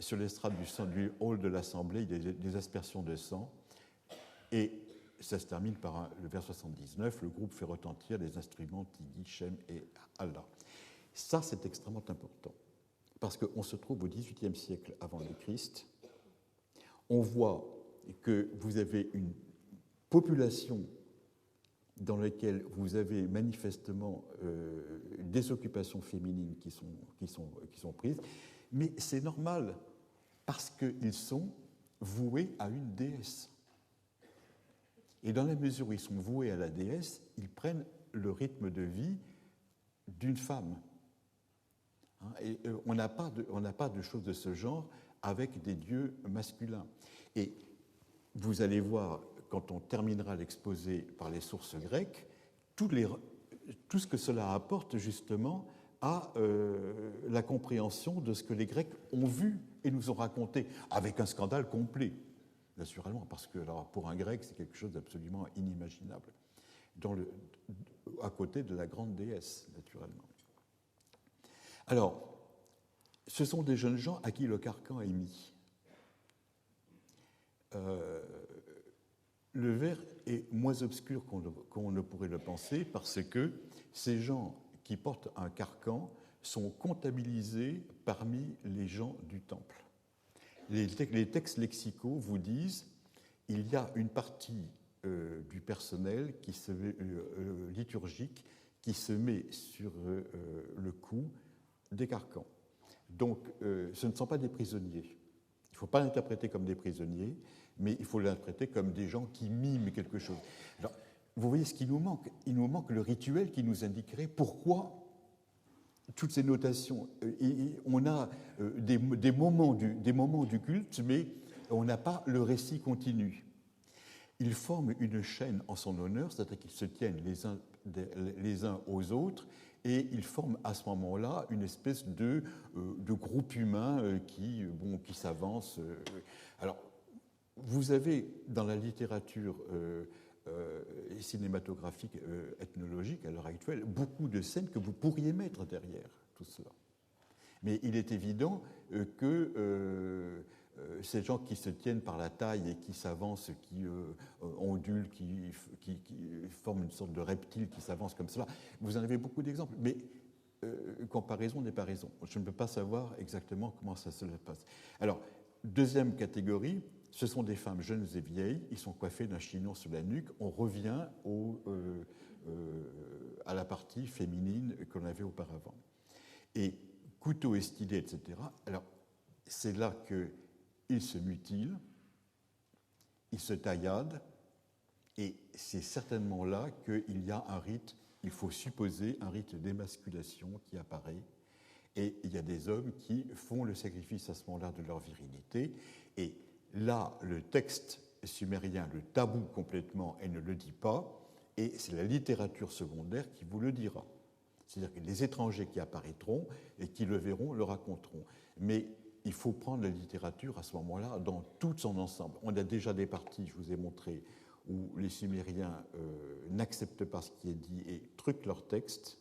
Sur l'estrade du hall de l'Assemblée, il y a des aspersions de sang. Et ça se termine par le vers 79, le groupe fait retentir les instruments Tigui, Shem et Allah. Ça, c'est extrêmement important, parce qu'on se trouve au XVIIIe siècle avant le Christ. On voit que vous avez une population dans laquelle vous avez manifestement des occupations féminines qui sont prises, mais c'est normal, parce qu'ils sont voués à une déesse. Et dans la mesure où ils sont voués à la déesse, ils prennent le rythme de vie d'une femme. Et on n'a pas de choses de ce genre avec des dieux masculins. Et vous allez voir, quand on terminera l'exposé par les sources grecques, tout ce que cela apporte justement à la compréhension de ce que les Grecs ont vu et nous ont raconté, avec un scandale complet, naturellement, parce que alors, pour un Grec, c'est quelque chose d'absolument inimaginable, à côté de la grande déesse, naturellement. Alors, ce sont des jeunes gens à qui le carcan est mis. Le vers est moins obscur qu'on ne pourrait le penser, parce que ces gens qui portent un carcan sont comptabilisés parmi les gens du temple. Les textes lexicaux vous disent qu'il y a une partie du personnel liturgique qui se met sur le cou des carcans. Donc, ce ne sont pas des prisonniers. Il ne faut pas l'interpréter comme des prisonniers, mais il faut l'interpréter comme des gens qui miment quelque chose. Alors, vous voyez ce qui nous manque. Il nous manque le rituel qui nous indiquerait pourquoi toutes ces notations. On a des moments du culte, mais on n'a pas le récit continu. Ils forment une chaîne en son honneur, c'est-à-dire qu'ils se tiennent les uns aux autres, et ils forment à ce moment-là une espèce de groupe humain qui s'avance. Alors, vous avez dans la littérature cinématographique, ethnologique à l'heure actuelle, beaucoup de scènes que vous pourriez mettre derrière tout cela. Mais il est évident que ces gens qui se tiennent par la taille et qui s'avancent, qui ondulent, qui forment une sorte de reptile qui s'avance comme cela, vous en avez beaucoup d'exemples. Mais comparaison n'est pas raison. Je ne peux pas savoir exactement comment ça se passe. Alors, deuxième catégorie, ce sont des femmes jeunes et vieilles, ils sont coiffés d'un chignon sur la nuque. On revient à la partie féminine qu'on avait auparavant. Et couteau et stylet, etc. Alors, c'est là qu'ils se mutilent, ils se tailladent, et c'est certainement là qu'il y a un rite, il faut supposer un rite d'émasculation qui apparaît. Et il y a des hommes qui font le sacrifice à ce moment-là de leur virilité. Et là, le texte sumérien le taboue complètement et ne le dit pas, et c'est la littérature secondaire qui vous le dira. C'est-à-dire que les étrangers qui apparaîtront et qui le verront le raconteront. Mais il faut prendre la littérature à ce moment-là dans tout son ensemble. On a déjà des parties, je vous ai montré, où les Sumériens n'acceptent pas ce qui est dit et truquent leur texte.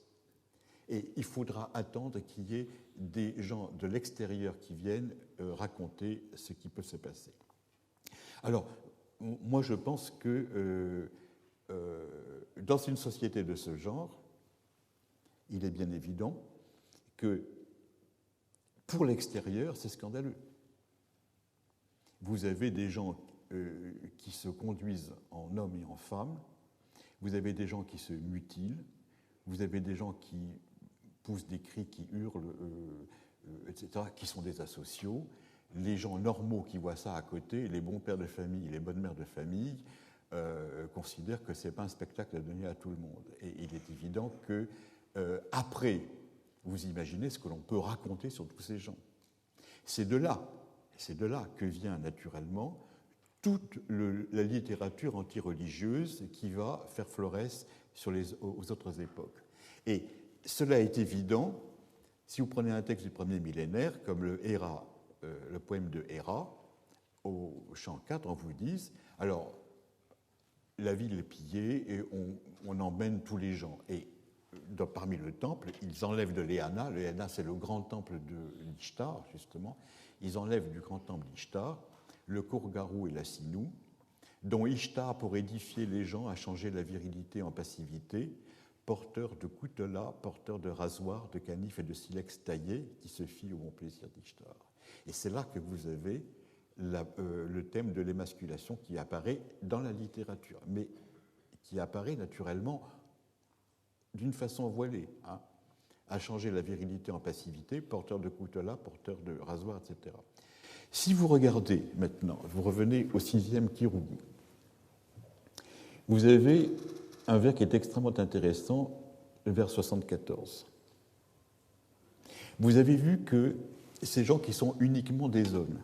Et il faudra attendre qu'il y ait des gens de l'extérieur qui viennent raconter ce qui peut se passer. Alors, moi je pense que dans une société de ce genre, il est bien évident que pour l'extérieur, c'est scandaleux. Vous avez des gens qui se conduisent en hommes et en femmes, vous avez des gens qui se mutilent, vous avez des gens qui poussent des cris, qui hurlent, etc., qui sont des asociaux. Les gens normaux qui voient ça à côté, les bons pères de famille, les bonnes mères de famille, considèrent que ce n'est pas un spectacle à donner à tout le monde. Et il est évident que après, vous imaginez ce que l'on peut raconter sur tous ces gens. C'est de là que vient naturellement toute la littérature anti-religieuse qui va faire florès aux autres époques. Et cela est évident si vous prenez un texte du premier millénaire, comme le poème de Héra, au chant 4, on vous dit, alors, la ville est pillée et on emmène tous les gens. Et parmi le temple, ils enlèvent de l'Eana. L'Eana, c'est le grand temple de l'Ishtar, justement. Ils enlèvent du grand temple d'Ishtar le Kourgarou et la Sinou. dont Ishtar, pour édifier les gens, a changé la virilité en passivité, porteur de coutelas, porteur de rasoirs, de canifs et de silex taillés, qui se fient au bon plaisir d'Ishtar. Et c'est là que vous avez le thème de l'émasculation qui apparaît dans la littérature, mais qui apparaît naturellement d'une façon voilée, hein, à changer la virilité en passivité, porteur de coutelas, porteur de rasoirs, etc. Si vous regardez maintenant, vous revenez au 6e Kirougi, vous avez un vers qui est extrêmement intéressant, le vers 74. Vous avez vu que ces gens qui sont uniquement des hommes,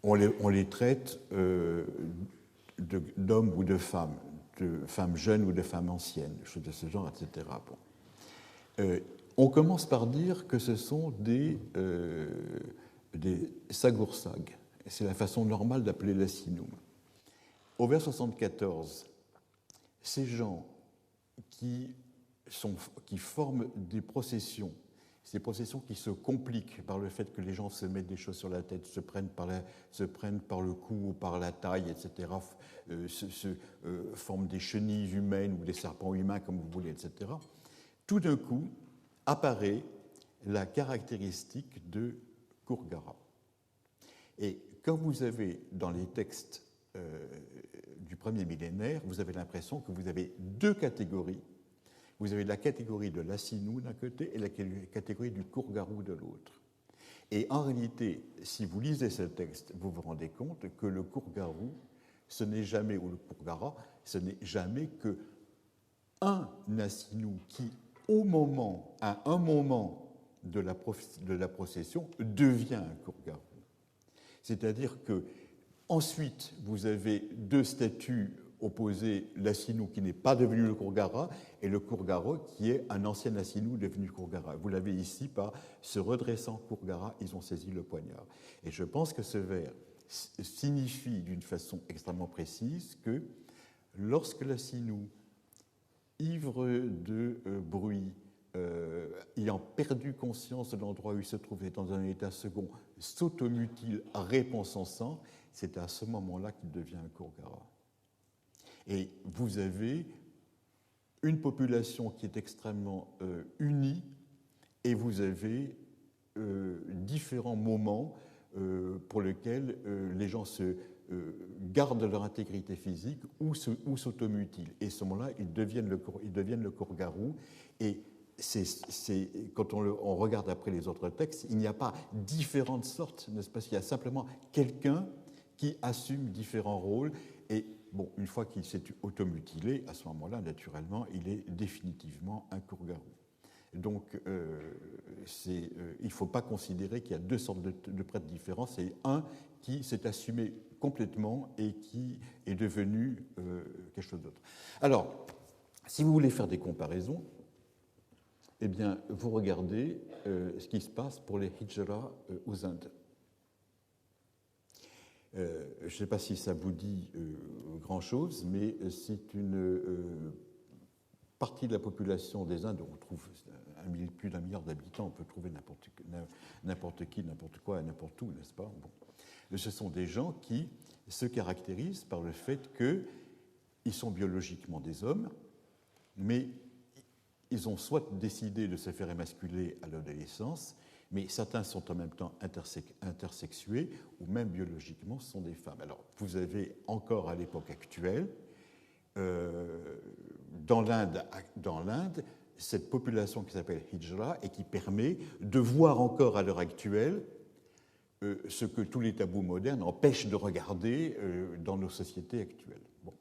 on les traite d'hommes ou de femmes jeunes ou de femmes anciennes, choses de ce genre, etc. Bon. On commence par dire que ce sont des sagursag. C'est la façon normale d'appeler la Sinoum. Au vers 74, ces gens qui forment des processions, ces processions qui se compliquent par le fait que les gens se mettent des choses sur la tête, se prennent par le cou ou par la taille, etc., forment des chenilles humaines ou des serpents humains, comme vous voulez, etc. Tout d'un coup, apparaît la caractéristique de Kurgara. Et quand vous avez dans les textes du premier millénaire, vous avez l'impression que vous avez deux catégories. Vous avez la catégorie de l'Assinu d'un côté et la catégorie du Kurgaru de l'autre. Et en réalité, si vous lisez ce texte, vous vous rendez compte que le Kurgaru, ce n'est jamais, ou le Kurgara, ce n'est jamais que un Assinu qui, à un moment de la procession, devient un Kurgaru. C'est-à-dire que ensuite, vous avez deux statuts opposés, l'Assinu qui n'est pas devenu le Kurgara et le Kurgara qui est un ancien Assinu devenu Kurgara. Vous l'avez ici par ce redressant Kurgara, ils ont saisi le poignard. Et je pense que ce vers signifie d'une façon extrêmement précise que lorsque l'Assinu, ivre de bruit, ayant perdu conscience de l'endroit où il se trouvait dans un état second, s'automutile, répand son sang, c'est à ce moment-là qu'il devient un Kurgara. Et vous avez une population qui est extrêmement unie, et vous avez différents moments pour lesquels les gens gardent leur intégrité physique ou s'automutilent. Et à ce moment-là, ils deviennent le Kurgaru. Et quand on regarde après les autres textes, il n'y a pas différentes sortes, n'est-ce pas? Il y a simplement quelqu'un qui assume différents rôles. Et bon, une fois qu'il s'est automutilé, à ce moment-là, naturellement, il est définitivement un Kurgaru. Donc, il ne faut pas considérer qu'il y a deux sortes de prêtres différents. C'est un qui s'est assumé complètement et qui est devenu quelque chose d'autre. Alors, si vous voulez faire des comparaisons, eh bien, vous regardez ce qui se passe pour les hijras aux Indes. Je ne sais pas si ça vous dit grand-chose, mais c'est une partie de la population des Indes, on trouve plus d'1 milliard d'habitants, on peut trouver n'importe qui, n'importe quoi, n'importe où, n'est-ce pas? Bon. Ce sont des gens qui se caractérisent par le fait qu'ils sont biologiquement des hommes, mais ils ont soit décidé de se faire émasculer à l'adolescence, mais certains sont en même temps intersexués, ou même biologiquement sont des femmes. Alors, vous avez encore à l'époque actuelle, dans l'Inde, cette population qui s'appelle Hijra et qui permet de voir encore à l'heure actuelle ce que tous les tabous modernes empêchent de regarder dans nos sociétés actuelles. Bon,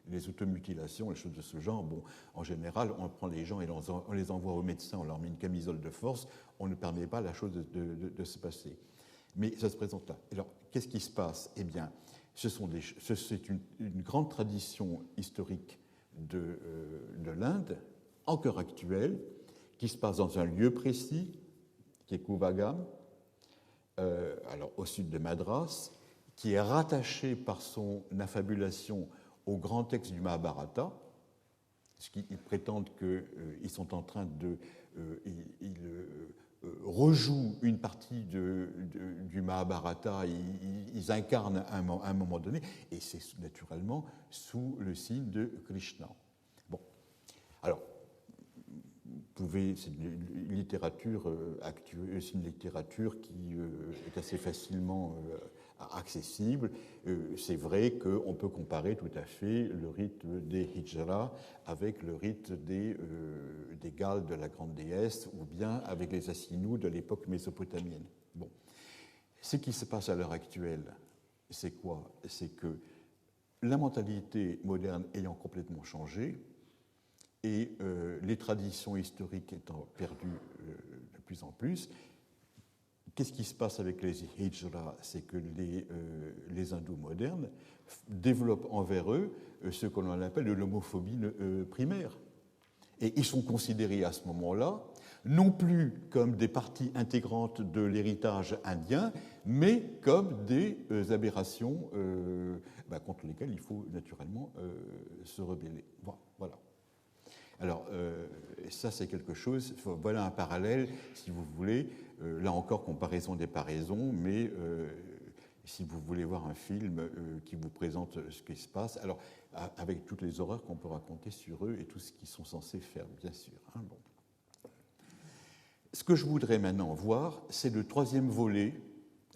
les automutilations, les choses de ce genre, bon, en général, on prend les gens et on les envoie au médecin, on leur met une camisole de force, on ne permet pas à la chose de se passer. Mais ça se présente là. Alors, qu'est-ce qui se passe? Eh bien, c'est une grande tradition historique de l'Inde, encore actuelle, qui se passe dans un lieu précis, qui est Kuvagam, alors au sud de Madras, qui est rattaché par son affabulation au grand texte du Mahabharata, parce qu'ils prétendent qu'ils sont en train de... ils rejouent une partie du Mahabharata, ils incarnent à un moment donné, et c'est naturellement sous le signe de Krishna. Bon, alors, c'est une littérature actuelle, c'est une littérature qui est assez facilement accessible. C'est vrai qu'on peut comparer tout à fait le rite des Hijra avec le rite des Galles de la grande déesse ou bien avec les Assinous de l'époque mésopotamienne. Bon. Ce qui se passe à l'heure actuelle, c'est quoi? C'est que la mentalité moderne ayant complètement changé, et les traditions historiques étant perdues de plus en plus, qu'est-ce qui se passe avec les hijra? C'est que les hindous modernes développent envers eux ce qu'on appelle de l'homophobie primaire. Et ils sont considérés à ce moment-là non plus comme des parties intégrantes de l'héritage indien, mais comme des aberrations contre lesquelles il faut naturellement se rebeller. Voilà. Alors, ça, c'est quelque chose, voilà un parallèle, si vous voulez, là encore, comparaison des paraisons, mais si vous voulez voir un film qui vous présente ce qui se passe, alors, avec toutes les horreurs qu'on peut raconter sur eux et tout ce qu'ils sont censés faire, bien sûr. Hein, bon. Ce que je voudrais maintenant voir, c'est le troisième volet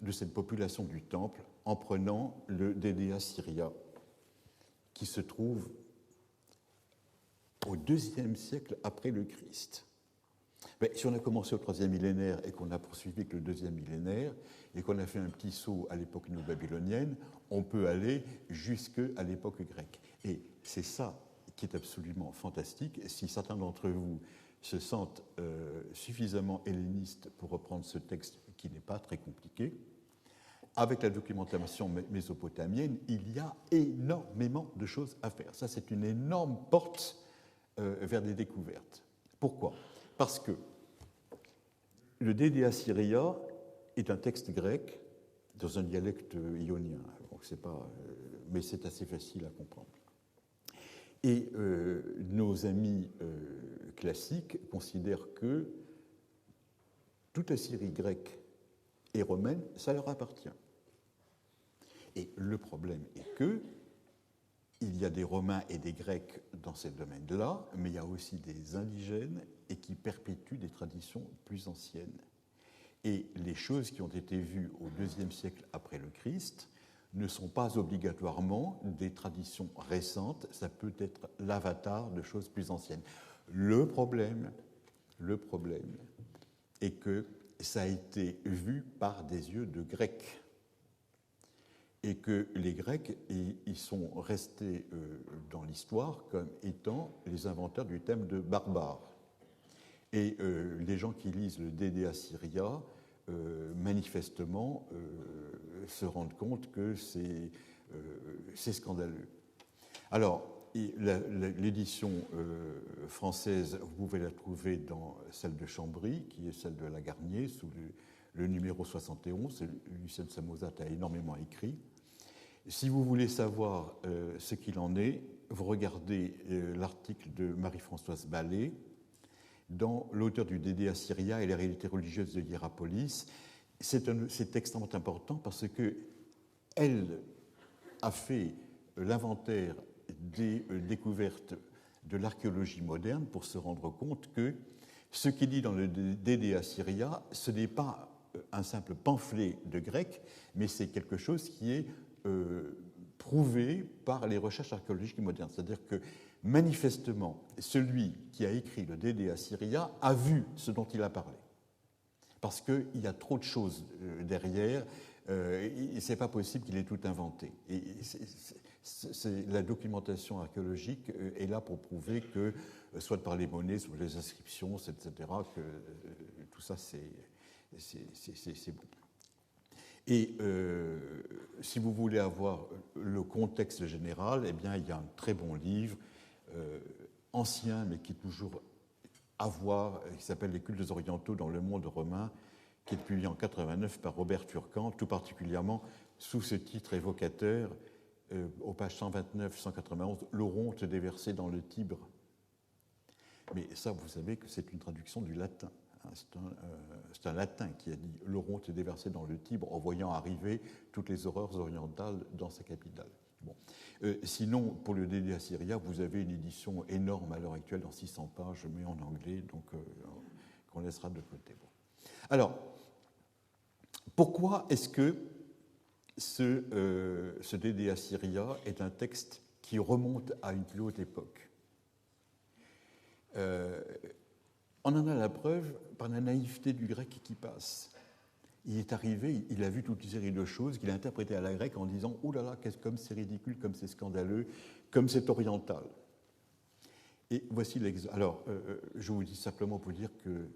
de cette population du Temple, en prenant le Dédéa Syria, qui se trouve au IIe siècle après le Christ. Mais si on a commencé au troisième millénaire et qu'on a poursuivi avec le deuxième millénaire et qu'on a fait un petit saut à l'époque néo-babylonienne, on peut aller jusqu'à l'époque grecque. Et c'est ça qui est absolument fantastique. Si certains d'entre vous se sentent suffisamment hellénistes pour reprendre ce texte qui n'est pas très compliqué, avec la documentation mésopotamienne, il y a énormément de choses à faire. Ça, c'est une énorme porte vers des découvertes. Pourquoi? Parce que le Dédéa Syria est un texte grec dans un dialecte ionien, donc mais c'est assez facile à comprendre. Et nos amis classiques considèrent que toute la Syrie grecque et romaine, ça leur appartient. Et le problème est que il y a des Romains et des Grecs dans ces domaines-là, mais il y a aussi des indigènes et qui perpétuent des traditions plus anciennes. Et les choses qui ont été vues au IIe siècle après le Christ ne sont pas obligatoirement des traditions récentes, ça peut être l'avatar de choses plus anciennes. Le problème est que ça a été vu par des yeux de Grecs. Et que les Grecs, ils sont restés dans l'histoire comme étant les inventeurs du thème de barbare. Et les gens qui lisent le Dédéa Syria, manifestement, se rendent compte que c'est scandaleux. Alors, l'édition française, vous pouvez la trouver dans celle de Chambry, qui est celle de Lagarnier, sous le numéro 71, Lucien de Samosat a énormément écrit. Si vous voulez savoir ce qu'il en est, vous regardez l'article de Marie-Françoise Ballet dans L'auteur du Dédéa Syria et les réalités religieuses de Hiérapolis. C'est extrêmement important parce qu'elle a fait l'inventaire des découvertes de l'archéologie moderne pour se rendre compte que ce qui est dit dans le Dédéa Syria, ce n'est pas un simple pamphlet de grec, mais c'est quelque chose qui est prouvé par les recherches archéologiques modernes. C'est-à-dire que, manifestement, celui qui a écrit le Dédéa Syria a vu ce dont il a parlé. Parce qu'il y a trop de choses derrière, et ce n'est pas possible qu'il ait tout inventé. Et la documentation archéologique est là pour prouver que, soit par les monnaies, soit les inscriptions, etc., que tout ça, c'est bon. Et si vous voulez avoir le contexte général, eh bien, il y a un très bon livre, ancien, mais qui est toujours à voir, qui s'appelle « Les cultes orientaux dans le monde romain », qui est publié en 89 par Robert Turcan, tout particulièrement sous ce titre évocateur, aux pages 129-191, « L'Oronte déversée dans le Tibre ». Mais ça, vous savez que c'est une traduction du latin. C'est un latin qui a dit « L'Oronte est déversé dans le Tibre en voyant arriver toutes les horreurs orientales dans sa capitale ». Bon. Sinon, pour le DD Assyria, vous avez une édition énorme à l'heure actuelle, dans 600 pages, mais en anglais, donc qu'on laissera de côté. Bon. Alors, pourquoi est-ce que ce DD Assyria est un texte qui remonte à une plus haute époque? On en a la preuve par la naïveté du grec qui passe. Il est arrivé, il a vu toute une série de choses qu'il a interprétées à la grecque en disant « Oh là là, comme c'est ridicule, comme c'est scandaleux, comme c'est oriental ». Et voici l'exemple. Alors, je vous dis simplement pour dire que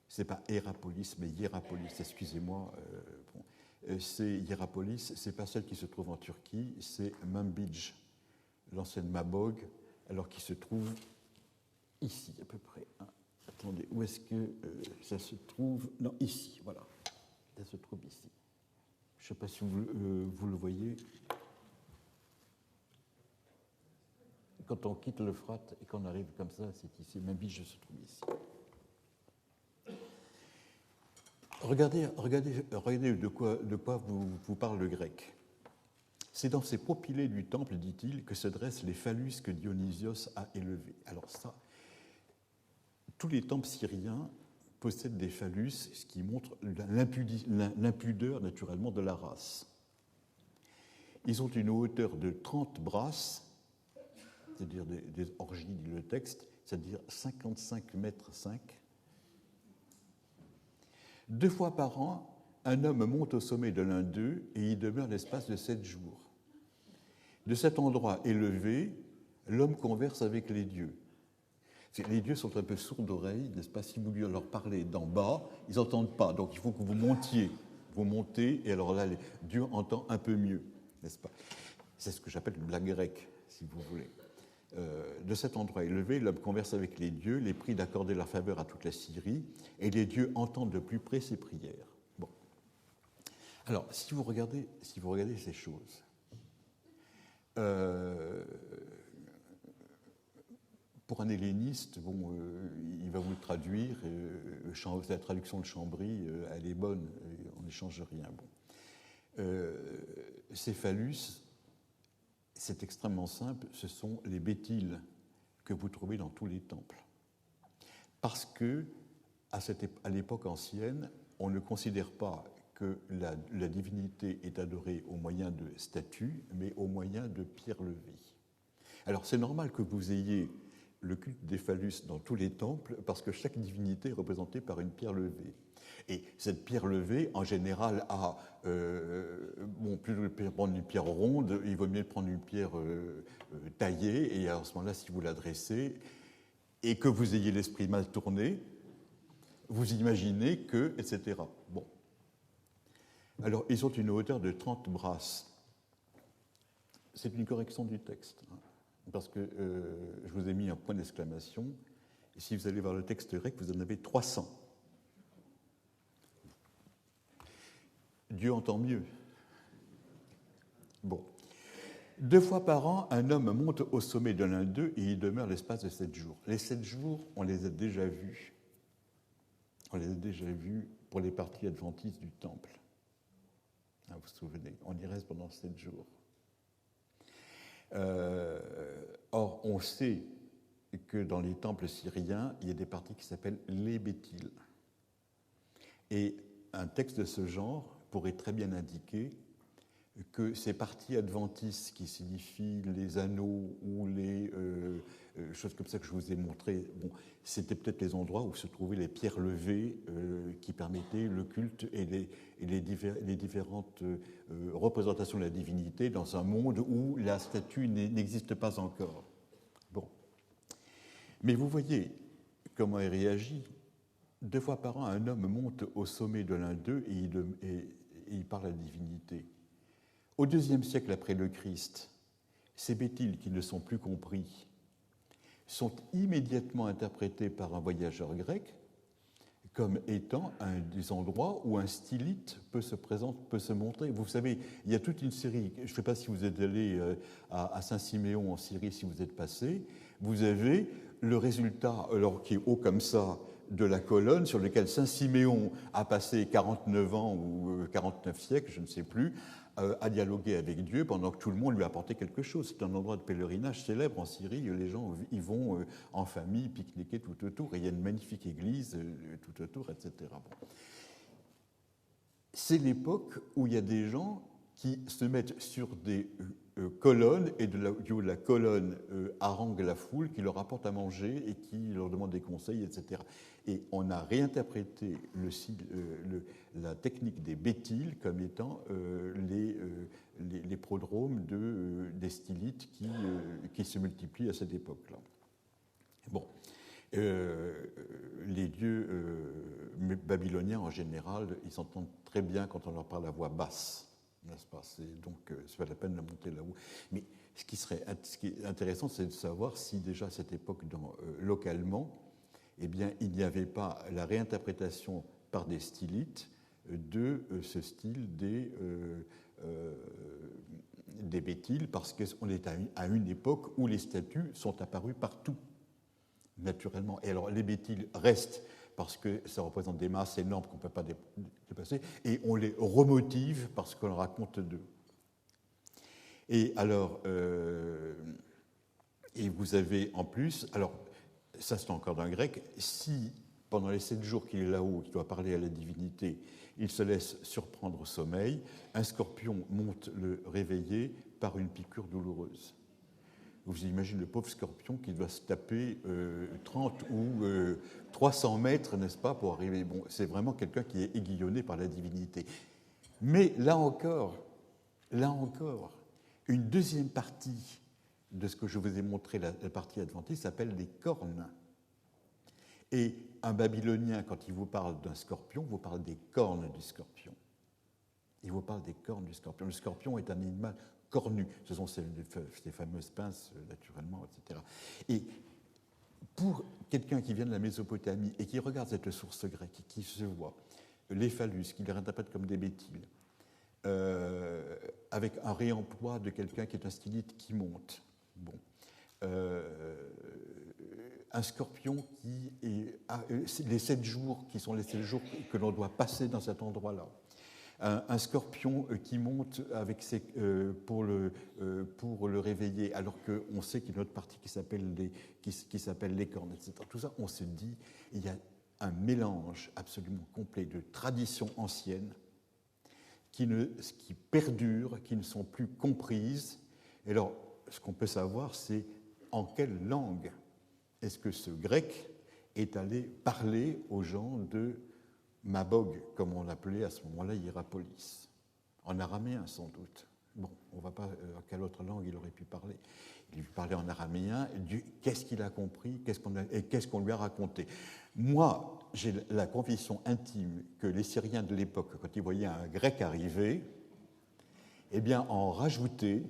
ce n'est pas Hierapolis, mais Hierapolis, excusez-moi. C'est Hierapolis, ce n'est pas celle qui se trouve en Turquie, c'est Manbij, l'ancienne Mabog, alors qui se trouve ici à peu près. Hein. Attendez, où est-ce que ça se trouve? Non, ici, voilà. Ça se trouve ici. Je ne sais pas si vous le voyez. Quand on quitte l'Euphrate et qu'on arrive comme ça, c'est ici. Manbij se trouve ici. Regardez de quoi vous parle le grec. C'est dans ces propylées du temple, dit-il, que se dressent les phallus que Dionysios a élevés. Alors ça, tous les temples syriens possèdent des phallus, ce qui montre l'impudeur naturellement de la race. Ils ont une hauteur de 30 brasses, c'est-à-dire des orgies, dit le texte, c'est-à-dire 55 mètres 5. 2 fois par an, un homme monte au sommet de l'un d'eux et y demeure l'espace de 7 jours. De cet endroit élevé, l'homme converse avec les dieux. Les dieux sont un peu sourds d'oreille, n'est-ce pas? Si vous leur parlez d'en bas, ils n'entendent pas. Donc il faut que vous montiez. Vous montez, et alors là, Dieu entend un peu mieux, n'est-ce pas? C'est ce que j'appelle une blague grecque, si vous voulez. De cet endroit élevé, l'homme converse avec les dieux, les prie d'accorder leur faveur à toute la Syrie, et les dieux entendent de plus près ses prières. Bon. Alors, si vous regardez ces choses, pour un helléniste, bon, il va vous le traduire, la traduction de Chambry, elle est bonne, on n'échange rien. Bon. Ces phallus, c'est extrêmement simple, ce sont les bétiles que vous trouvez dans tous les temples. Parce que, à l'époque ancienne, on ne considère pas que la divinité est adorée au moyen de statues, mais au moyen de pierres levées. Alors c'est normal que vous ayez le culte des phallus dans tous les temples, parce que chaque divinité est représentée par une pierre levée. Et cette pierre levée, en général, a, plutôt que de prendre une pierre ronde, il vaut mieux prendre une pierre taillée, et à ce moment-là, si vous la dressez, et que vous ayez l'esprit mal tourné, vous imaginez que, etc. Bon. Alors, ils ont une hauteur de 30 brasses. C'est une correction du texte, hein, parce que je vous ai mis un point d'exclamation, et si vous allez voir le texte grec, vous en avez 300. Dieu entend mieux. Bon. 2 fois par an, un homme monte au sommet de l'un d'eux et il demeure l'espace de 7 jours. Les 7 jours, on les a déjà vus. On les a déjà vus pour les parties adventistes du temple. Vous vous souvenez, on y reste pendant 7 jours. Or, on sait que dans les temples syriens, il y a des parties qui s'appellent les bétiles. Et un texte de ce genre pourrait très bien indiquer que ces parties adventistes qui signifient les anneaux ou les choses comme ça que je vous ai montrées, bon, c'était peut-être les endroits où se trouvaient les pierres levées qui permettaient le culte et les différentes représentations de la divinité dans un monde où la statue n'existe pas encore. Bon. Mais vous voyez comment il réagit. 2 fois par an, un homme monte au sommet de l'un d'eux et il parle à la divinité. Au IIe siècle après le Christ, ces bétiles qui ne sont plus compris sont immédiatement interprétés par un voyageur grec comme étant des endroits où un stylite peut se montrer. Vous savez, il y a toute une série, je ne sais pas si vous êtes allé à Saint-Siméon en Syrie, si vous êtes passé, vous avez le résultat, alors qui est haut comme ça, de la colonne sur lequel Saint Siméon a passé 49 ans ou 49 siècles, je ne sais plus, à dialoguer avec Dieu pendant que tout le monde lui apportait quelque chose. C'est un endroit de pèlerinage célèbre en Syrie. Les gens y vont en famille, pique-niquer tout autour. Et il y a une magnifique église tout autour, etc. Bon. C'est l'époque où il y a des gens qui se mettent sur des colonnes et du haut de la colonne haranguent la foule, qui leur apporte à manger et qui leur demande des conseils, etc. Et on a réinterprété la technique des bétiles comme étant les prodromes des stylites qui se multiplient à cette époque-là. Bon. Les dieux babyloniens, en général, ils s'entendent très bien quand on leur parle à voix basse, n'est-ce pas? Donc, c'est pas la peine de monter là-haut. Mais ce qui est intéressant, c'est de savoir si déjà à cette époque, localement, eh bien, il n'y avait pas la réinterprétation par des stylites de ce style des bétiles, parce qu'on est à une époque où les statues sont apparues partout, naturellement. Et alors, les bétiles restent parce que ça représente des masses énormes qu'on ne peut pas dépasser, et on les remotive parce qu'on raconte d'eux. Et alors, et vous avez en plus, alors, ça c'est encore d'un grec, si pendant les 7 jours qu'il est là-haut, qu'il doit parler à la divinité, il se laisse surprendre au sommeil, un scorpion monte le réveiller par une piqûre douloureuse. Vous imaginez le pauvre scorpion qui doit se taper 30 ou 300 mètres, n'est-ce pas, pour arriver. Bon, c'est vraiment quelqu'un qui est aiguillonné par la divinité. Mais là encore, une deuxième partie de ce que je vous ai montré, la partie adventiste, s'appelle les cornes. Et un Babylonien, quand il vous parle d'un scorpion, vous parle des cornes du scorpion. Il vous parle des cornes du scorpion. Le scorpion est un animal cornu. Ce sont ces fameuses pinces, naturellement, etc. Et pour quelqu'un qui vient de la Mésopotamie et qui regarde cette source grecque, qui se voit les phallus, qui les interprète comme des bétiles, avec un réemploi de quelqu'un qui est un stylite qui monte. Bon. Un scorpion qui est les 7 jours qui sont les 7 jours que l'on doit passer dans cet endroit-là. Un scorpion qui monte avec pour le réveiller, alors qu'on sait qu'il y a une autre partie qui s'appelle les cornes, etc. Tout ça, on se dit, il y a un mélange absolument complet de traditions anciennes qui perdurent, qui ne sont plus comprises. Et alors, ce qu'on peut savoir, c'est en quelle langue est-ce que ce grec est allé parler aux gens de Mabog, comme on l'appelait à ce moment-là Hiérapolis, en araméen sans doute. Bon, on ne va pas à quelle autre langue il aurait pu parler. Il parlait en araméen, qu'est-ce qu'il a compris, qu'est-ce qu'on lui a raconté. Moi, j'ai la conviction intime que les Syriens de l'époque, quand ils voyaient un grec arriver, eh bien, en rajoutaient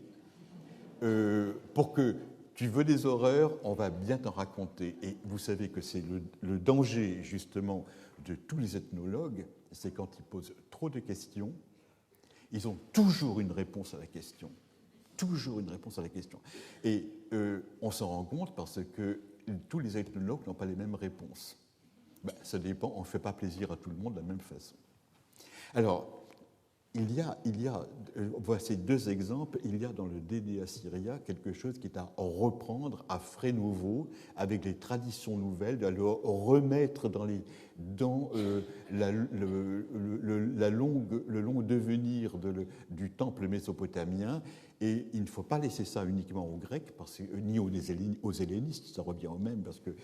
pour que tu veux des horreurs, on va bien t'en raconter. Et vous savez que c'est le danger, justement, de tous les ethnologues, c'est quand ils posent trop de questions, ils ont toujours une réponse à la question. Toujours une réponse à la question. Et on s'en rend compte parce que tous les ethnologues n'ont pas les mêmes réponses. Ben, ça dépend, on ne fait pas plaisir à tout le monde de la même façon. Alors, voici 2 exemples. Il y a dans le Dédé Assyria quelque chose qui est à reprendre à frais nouveaux, avec les traditions nouvelles, à le remettre le long devenir du temple mésopotamien. Et il ne faut pas laisser ça uniquement aux Grecs, ni aux hellénistes, ça revient au même, parce que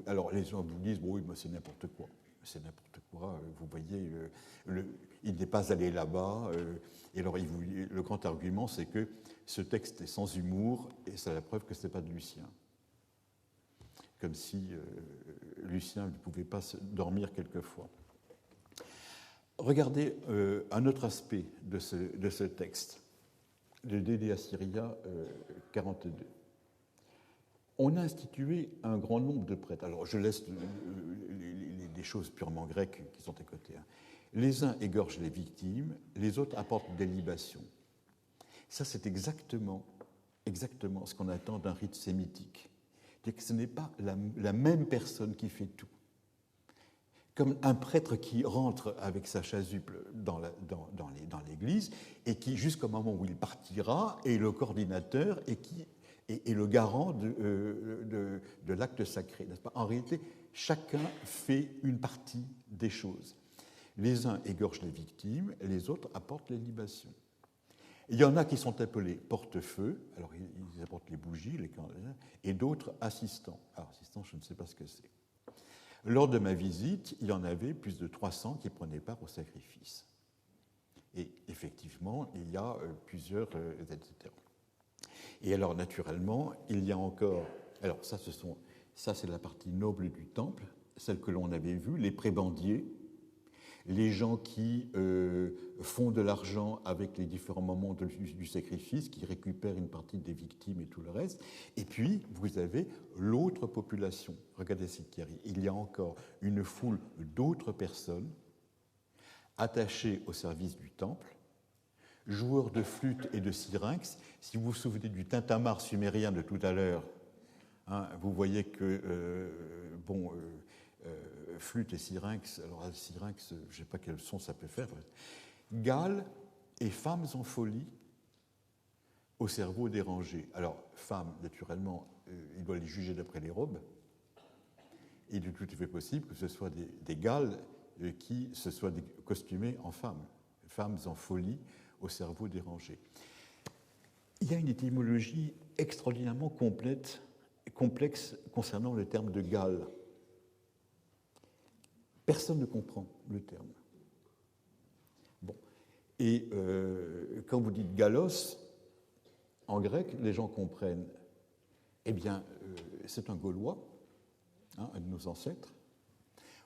alors les gens vous disent, bon, oui, c'est n'importe quoi. C'est n'importe quoi, vous voyez, il n'est pas allé là-bas. Et alors, le grand argument, c'est que ce texte est sans humour, et c'est la preuve que ce n'est pas de Lucien. Comme si Lucien ne pouvait pas dormir quelquefois. Regardez un autre aspect de ce texte, le Dédé Assyria 42. On a institué un grand nombre de prêtres. Alors, je laisse des choses purement grecques qui sont à côté. Les uns égorgent les victimes, les autres apportent des libations. Ça, c'est exactement ce qu'on attend d'un rite sémitique. C'est-à-dire que ce n'est pas la même personne qui fait tout. comme un prêtre qui rentre avec sa chasuble dans l'église et qui, jusqu'au moment où il partira, est le coordinateur et qui est le garant de l'acte sacré, n'est-ce pas? En réalité, chacun fait une partie des choses. Les uns égorgent les victimes, les autres apportent les libations. Il y en a qui sont appelés porte-feu, alors ils apportent les bougies, les candles, et d'autres assistants. Alors, assistants, je ne sais pas ce que c'est. Lors de ma visite, il y en avait plus de 300 qui prenaient part au sacrifice. Et effectivement, il y a plusieurs, etc. Et alors, naturellement, il y a encore... Alors, ça, c'est la partie noble du temple, celle que l'on avait vue, les prébendiers, les gens qui font de l'argent avec les différents moments du sacrifice, qui récupèrent une partie des victimes et tout le reste. Et puis, vous avez l'autre population. Regardez ce qui arrive. Il y a encore une foule d'autres personnes attachées au service du temple, joueurs de flûte et de syrinx. Si vous vous souvenez du tintamarre sumérien de tout à l'heure, hein, vous voyez que, flûte et syrinx, alors syrinx, je ne sais pas quel son ça peut faire, Galles et femmes en folie au cerveau dérangé. Alors, femmes, naturellement, il doit les juger d'après les robes. Il est tout à fait possible que ce soit des Galles qui se soient costumées en femmes en folie au cerveau dérangé. Il y a une étymologie extraordinairement complexe concernant le terme de Galles. Personne ne comprend le terme. Bon. Et quand vous dites Gallos, en grec, les gens comprennent. Eh bien, c'est un Gaulois, hein, un de nos ancêtres,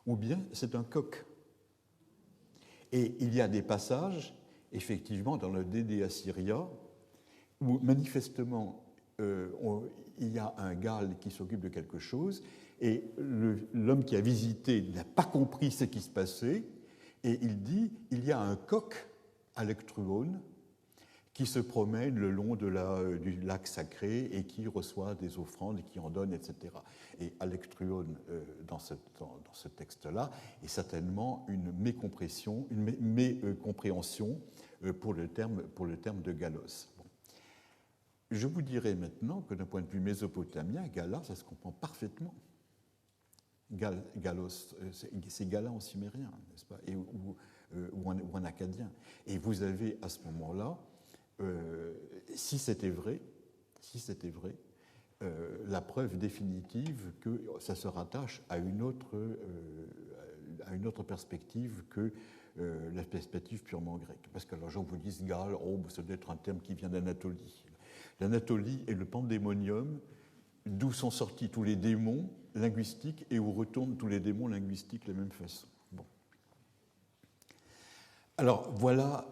ou bien c'est un coq. Et il y a des passages, effectivement, dans le Dédé Assyria, où manifestement, il y a un Gale qui s'occupe de quelque chose, et l'homme qui a visité n'a pas compris ce qui se passait, et il dit, il y a un coq à Lectruone qui se promène le long du lac sacré et qui reçoit des offrandes et qui en donne, etc. Et Alectruone, dans ce texte-là, est certainement une mécompréhension pour le terme de Galos. Bon. Je vous dirai maintenant que d'un point de vue mésopotamien, Gala, ça se comprend parfaitement. Galos, c'est Gala en sumérien, n'est-ce pas, ou en akkadien. Et vous avez à ce moment-là, si c'était vrai, la preuve définitive que ça se rattache à une autre perspective que la perspective purement grecque. Parce que les gens vous disent Galles, ça doit être un terme qui vient d'Anatolie. L'Anatolie est le pandémonium d'où sont sortis tous les démons linguistiques et où retournent tous les démons linguistiques de la même façon. Bon. Alors voilà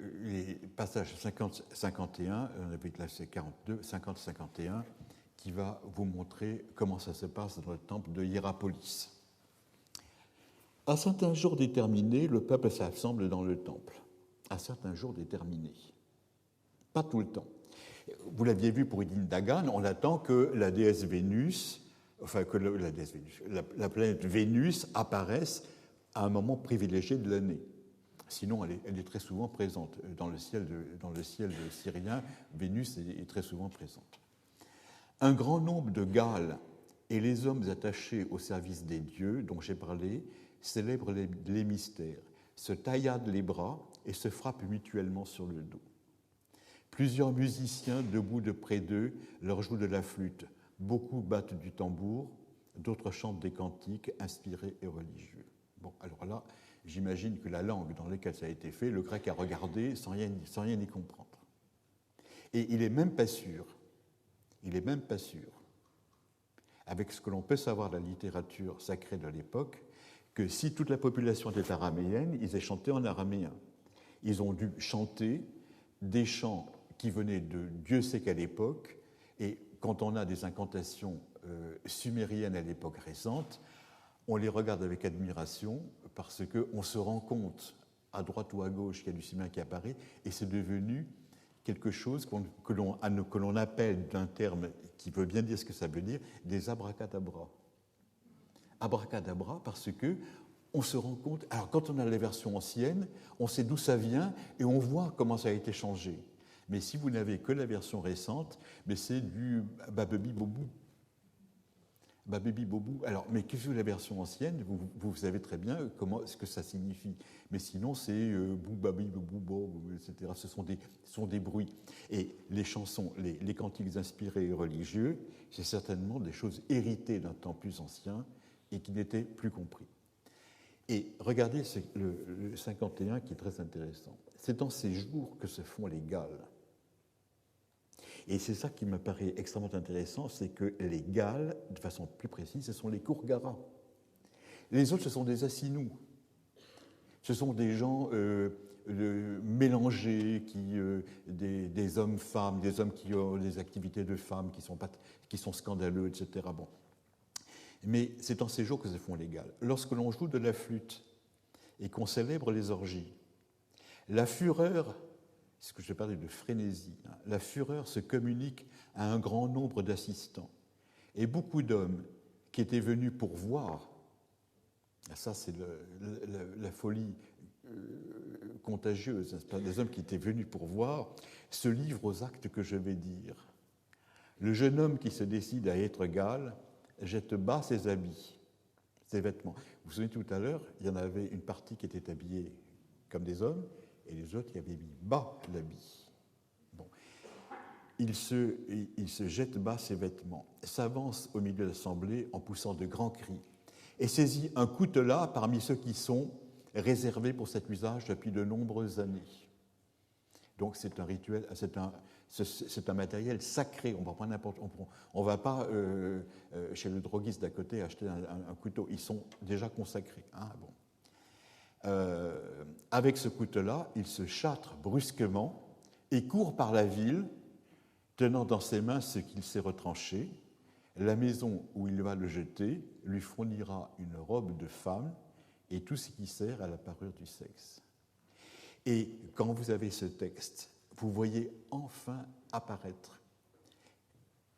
les passages 50-51, on avait classé 42, 50-51, qui va vous montrer comment ça se passe dans le temple de Hiérapolis. À certains jours déterminés, le peuple s'assemble dans le temple. À certains jours déterminés. Pas tout le temps. Vous l'aviez vu pour Idine Dagan, on attend que la déesse Vénus, enfin que la planète Vénus apparaisse à un moment privilégié de l'année. Sinon, elle est très souvent présente. Dans le ciel syrien, Vénus est très souvent présente. Un grand nombre de Galles et les hommes attachés au service des dieux dont j'ai parlé célèbrent les mystères, se tailladent les bras et se frappent mutuellement sur le dos. Plusieurs musiciens debout de près d'eux leur jouent de la flûte. Beaucoup battent du tambour, d'autres chantent des cantiques inspirés et religieux. Bon, alors là, j'imagine que la langue dans laquelle ça a été fait, le grec a regardé sans rien y comprendre. Et il n'est même pas sûr, avec ce que l'on peut savoir de la littérature sacrée de l'époque, que si toute la population était araméenne, ils aient chanté en araméen. Ils ont dû chanter des chants qui venaient de Dieu sait quelle époque, et quand on a des incantations sumériennes à l'époque récente, on les regarde avec admiration parce qu'on se rend compte à droite ou à gauche qu'il y a du sumérien qui apparaît, et c'est devenu quelque chose que l'on appelle d'un terme qui veut bien dire ce que ça veut dire, des abracadabras. abracadabra parce que on se rend compte. Alors, quand on a la version ancienne, on sait d'où ça vient et on voit comment ça a été changé. Mais si vous n'avez que la version récente, mais c'est du babebi bobou. Babebi bobou. Alors, mais que la version ancienne, vous savez très bien ce que ça signifie. Mais sinon, c'est bou babi bobou bo, etc. Ce sont des bruits. Et les chansons, les cantiques inspirés religieux, c'est certainement des choses héritées d'un temps plus ancien et qui n'étaient plus compris. Et regardez le 51 qui est très intéressant. C'est dans ces jours que se font les Galles. Et c'est ça qui me paraît extrêmement intéressant, c'est que les Galles, de façon plus précise, ce sont les Kourgaras. Les autres, ce sont des Assinous. Ce sont des gens mélangés, des hommes-femmes, des hommes qui ont des activités de femmes qui sont scandaleux, etc. Bon. Mais c'est en ces jours que se font les Galles. Lorsque l'on joue de la flûte et qu'on célèbre les orgies, la fureur, c'est ce que je parlais de frénésie, la fureur se communique à un grand nombre d'assistants. Et beaucoup d'hommes qui étaient venus pour voir, ça c'est la folie contagieuse, des hommes qui étaient venus pour voir, se livrent aux actes que je vais dire. Le jeune homme qui se décide à être Galle jette bas ses habits, ses vêtements. Vous vous souvenez tout à l'heure, il y en avait une partie qui était habillée comme des hommes et les autres qui avaient mis bas l'habit. Bon. Il se jette bas ses vêtements, s'avance au milieu de l'assemblée en poussant de grands cris et saisit un coutelas parmi ceux qui sont réservés pour cet usage depuis de nombreuses années. Donc c'est un rituel, c'est un matériel sacré. On ne va pas chez le droguiste d'à côté acheter un couteau. Ils sont déjà consacrés. Hein, bon. Avec ce couteau-là, il se châtre brusquement et court par la ville, tenant dans ses mains ce qu'il s'est retranché. La maison où il va le jeter lui fournira une robe de femme et tout ce qui sert à la parure du sexe. Et quand vous avez ce texte, vous voyez enfin apparaître,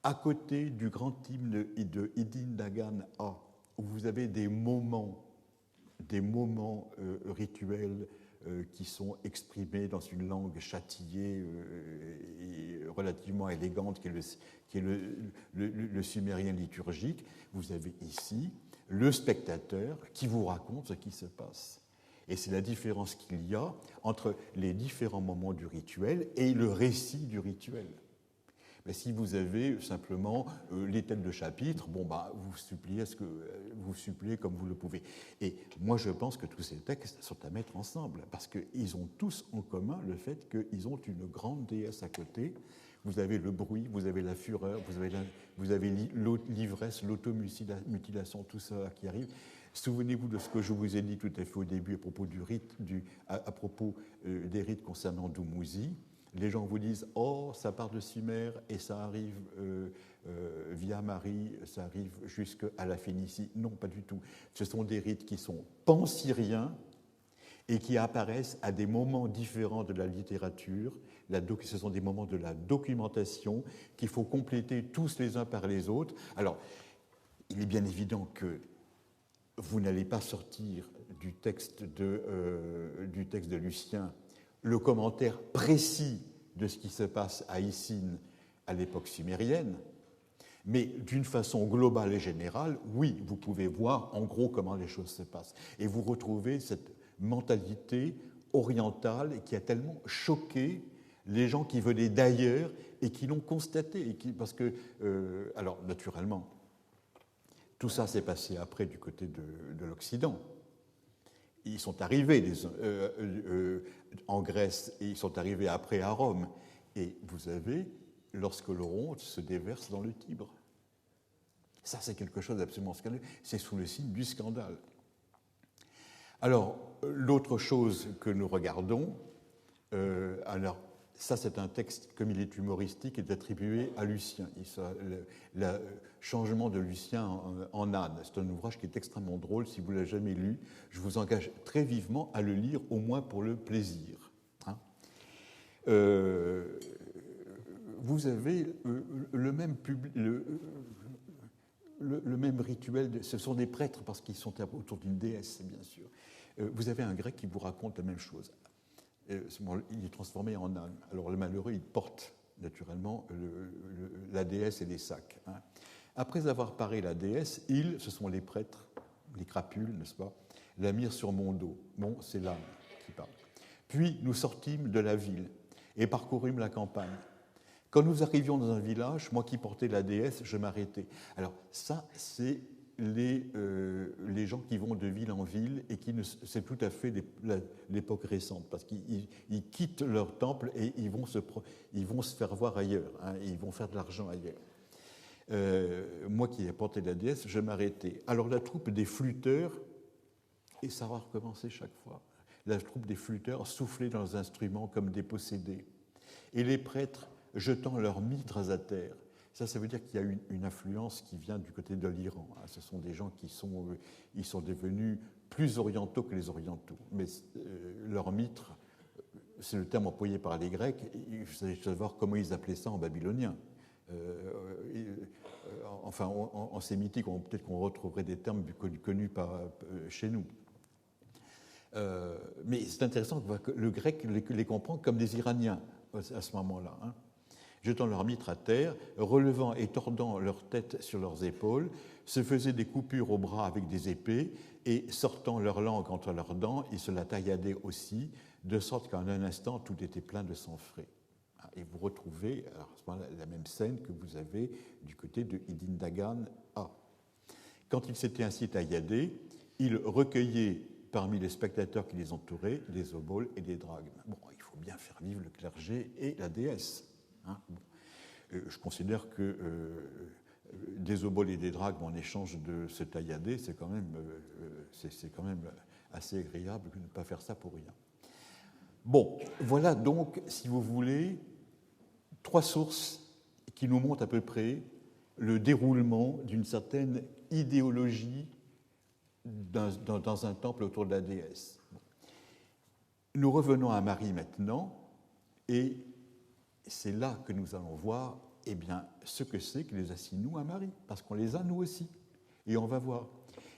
à côté du grand hymne de Idin Dagan A, où vous avez des moments rituels qui sont exprimés dans une langue châtillée et relativement élégante, qui est le sumérien liturgique, vous avez ici le spectateur qui vous raconte ce qui se passe. Et c'est la différence qu'il y a entre les différents moments du rituel et le récit du rituel. Mais si vous avez simplement les têtes de chapitre, vous suppliez comme vous le pouvez. Et moi, je pense que tous ces textes sont à mettre ensemble, parce qu'ils ont tous en commun le fait qu'ils ont une grande déesse à côté. Vous avez le bruit, vous avez la fureur, vous avez l'ivresse, l'automutilation, tout ça qui arrive. Souvenez-vous de ce que je vous ai dit tout à fait au début à propos des rites concernant Dumuzi. Les gens vous disent « Oh, ça part de Sumer et ça arrive via Marie, ça arrive jusqu'à la Phénicie. » Non, pas du tout. Ce sont des rites qui sont pan-syriens et qui apparaissent à des moments différents de la littérature. Ce sont des moments de la documentation qu'il faut compléter tous les uns par les autres. Alors, il est bien évident que vous n'allez pas sortir du texte de Lucien le commentaire précis de ce qui se passe à Issine à l'époque sumérienne, mais d'une façon globale et générale, oui, vous pouvez voir en gros comment les choses se passent. Et vous retrouvez cette mentalité orientale qui a tellement choqué les gens qui venaient d'ailleurs et qui l'ont constaté. Alors, naturellement, tout ça s'est passé après du côté de l'Occident. Ils sont arrivés en Grèce et ils sont arrivés après à Rome. Et vous avez, lorsque l'Oronte se déverse dans le Tibre. Ça, c'est quelque chose d'absolument scandaleux. C'est sous le signe du scandale. Alors, l'autre chose que nous regardons, ça, c'est un texte, comme il est humoristique, est attribué à Lucien. Le changement de Lucien en âne, c'est un ouvrage qui est extrêmement drôle. Si vous ne l'avez jamais lu, je vous engage très vivement à le lire, au moins pour le plaisir. Hein. Vous avez le même public. le même rituel. Ce sont des prêtres parce qu'ils sont autour d'une déesse, bien sûr. Vous avez un grec qui vous raconte la même chose. Il est transformé en âne. Alors le malheureux, il porte naturellement la déesse et les sacs. Hein. Après avoir paré la déesse, ils, ce sont les prêtres, les crapules, n'est-ce pas, la mirent sur mon dos. Bon, c'est l'âne qui parle. Puis nous sortîmes de la ville et parcourûmes la campagne. Quand nous arrivions dans un village, moi qui portais la déesse, je m'arrêtais. Alors ça, c'est les gens qui vont de ville en ville et qui c'est tout à fait l'époque récente parce qu'ils quittent leur temple et ils vont se faire voir ailleurs, hein, ils vont faire de l'argent ailleurs. Moi qui ai porté la déesse, je m'arrêtais. Alors la troupe des flûteurs, et ça va recommencer chaque fois, la troupe des flûteurs soufflait dans leurs instruments comme des possédés. Et les prêtres jetant leurs mitres à terre. Ça veut dire qu'il y a une influence qui vient du côté de l'Iran. Ce sont des gens qui sont devenus plus orientaux que les orientaux. Mais leurs mitres, c'est le terme employé par les Grecs, il faut savoir comment ils appelaient ça en babylonien. Enfin, en sémitique, peut-être qu'on retrouverait des termes connus chez nous. Mais c'est intéressant que le grec les comprend comme des Iraniens à ce moment-là. Hein. Jetant leurs mitres à terre, relevant et tordant leur tête sur leurs épaules, se faisaient des coupures au bras avec des épées et, sortant leur langue entre leurs dents, ils se la tailladaient aussi, de sorte qu'en un instant, tout était plein de sang frais. Et vous retrouvez alors, à ce moment-là, la même scène que vous avez du côté de Idin Dagan A. Quand ils s'étaient ainsi tailladés, ils recueillaient parmi les spectateurs qui les entouraient des oboles et des drachmes. Bon, il faut bien faire vivre le clergé et la déesse. Hein. Bon. Je considère que des oboles et des drachmes en échange de se taillader, c'est quand même assez agréable de ne pas faire ça pour rien. Bon, voilà donc, si vous voulez, 3 sources qui nous montrent à peu près le déroulement d'une certaine idéologie dans un temple autour de la déesse. Bon. Nous revenons à Marie maintenant, et c'est là que nous allons voir ce que c'est que les assis nous à Marie, parce qu'on les a nous aussi. Et on va voir.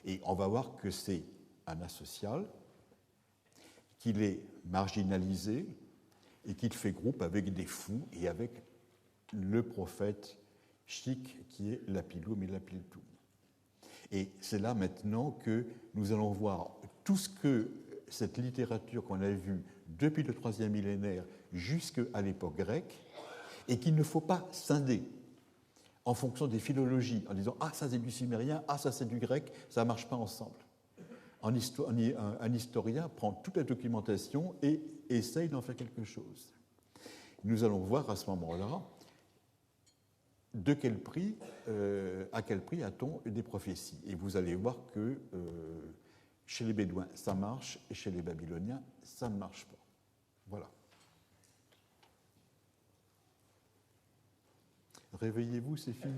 Et on va voir que c'est un asocial, qu'il est marginalisé et qu'il fait groupe avec des fous et avec le prophète chic qui est Lapilum et Lapiltum. Et c'est là maintenant que nous allons voir tout ce que cette littérature qu'on a vue depuis le 3e millénaire jusqu'à l'époque grecque, et qu'il ne faut pas scinder en fonction des philologies, en disant « Ah, ça c'est du sumérien, ah, ça c'est du grec », ça ne marche pas ensemble. Un historien prend toute la documentation et essaye d'en faire quelque chose. Nous allons voir à ce moment-là à quel prix a-t-on des prophéties. Et vous allez voir que chez les Bédouins, ça marche, et chez les Babyloniens, ça ne marche pas. Voilà. Réveillez-vous, c'est fini.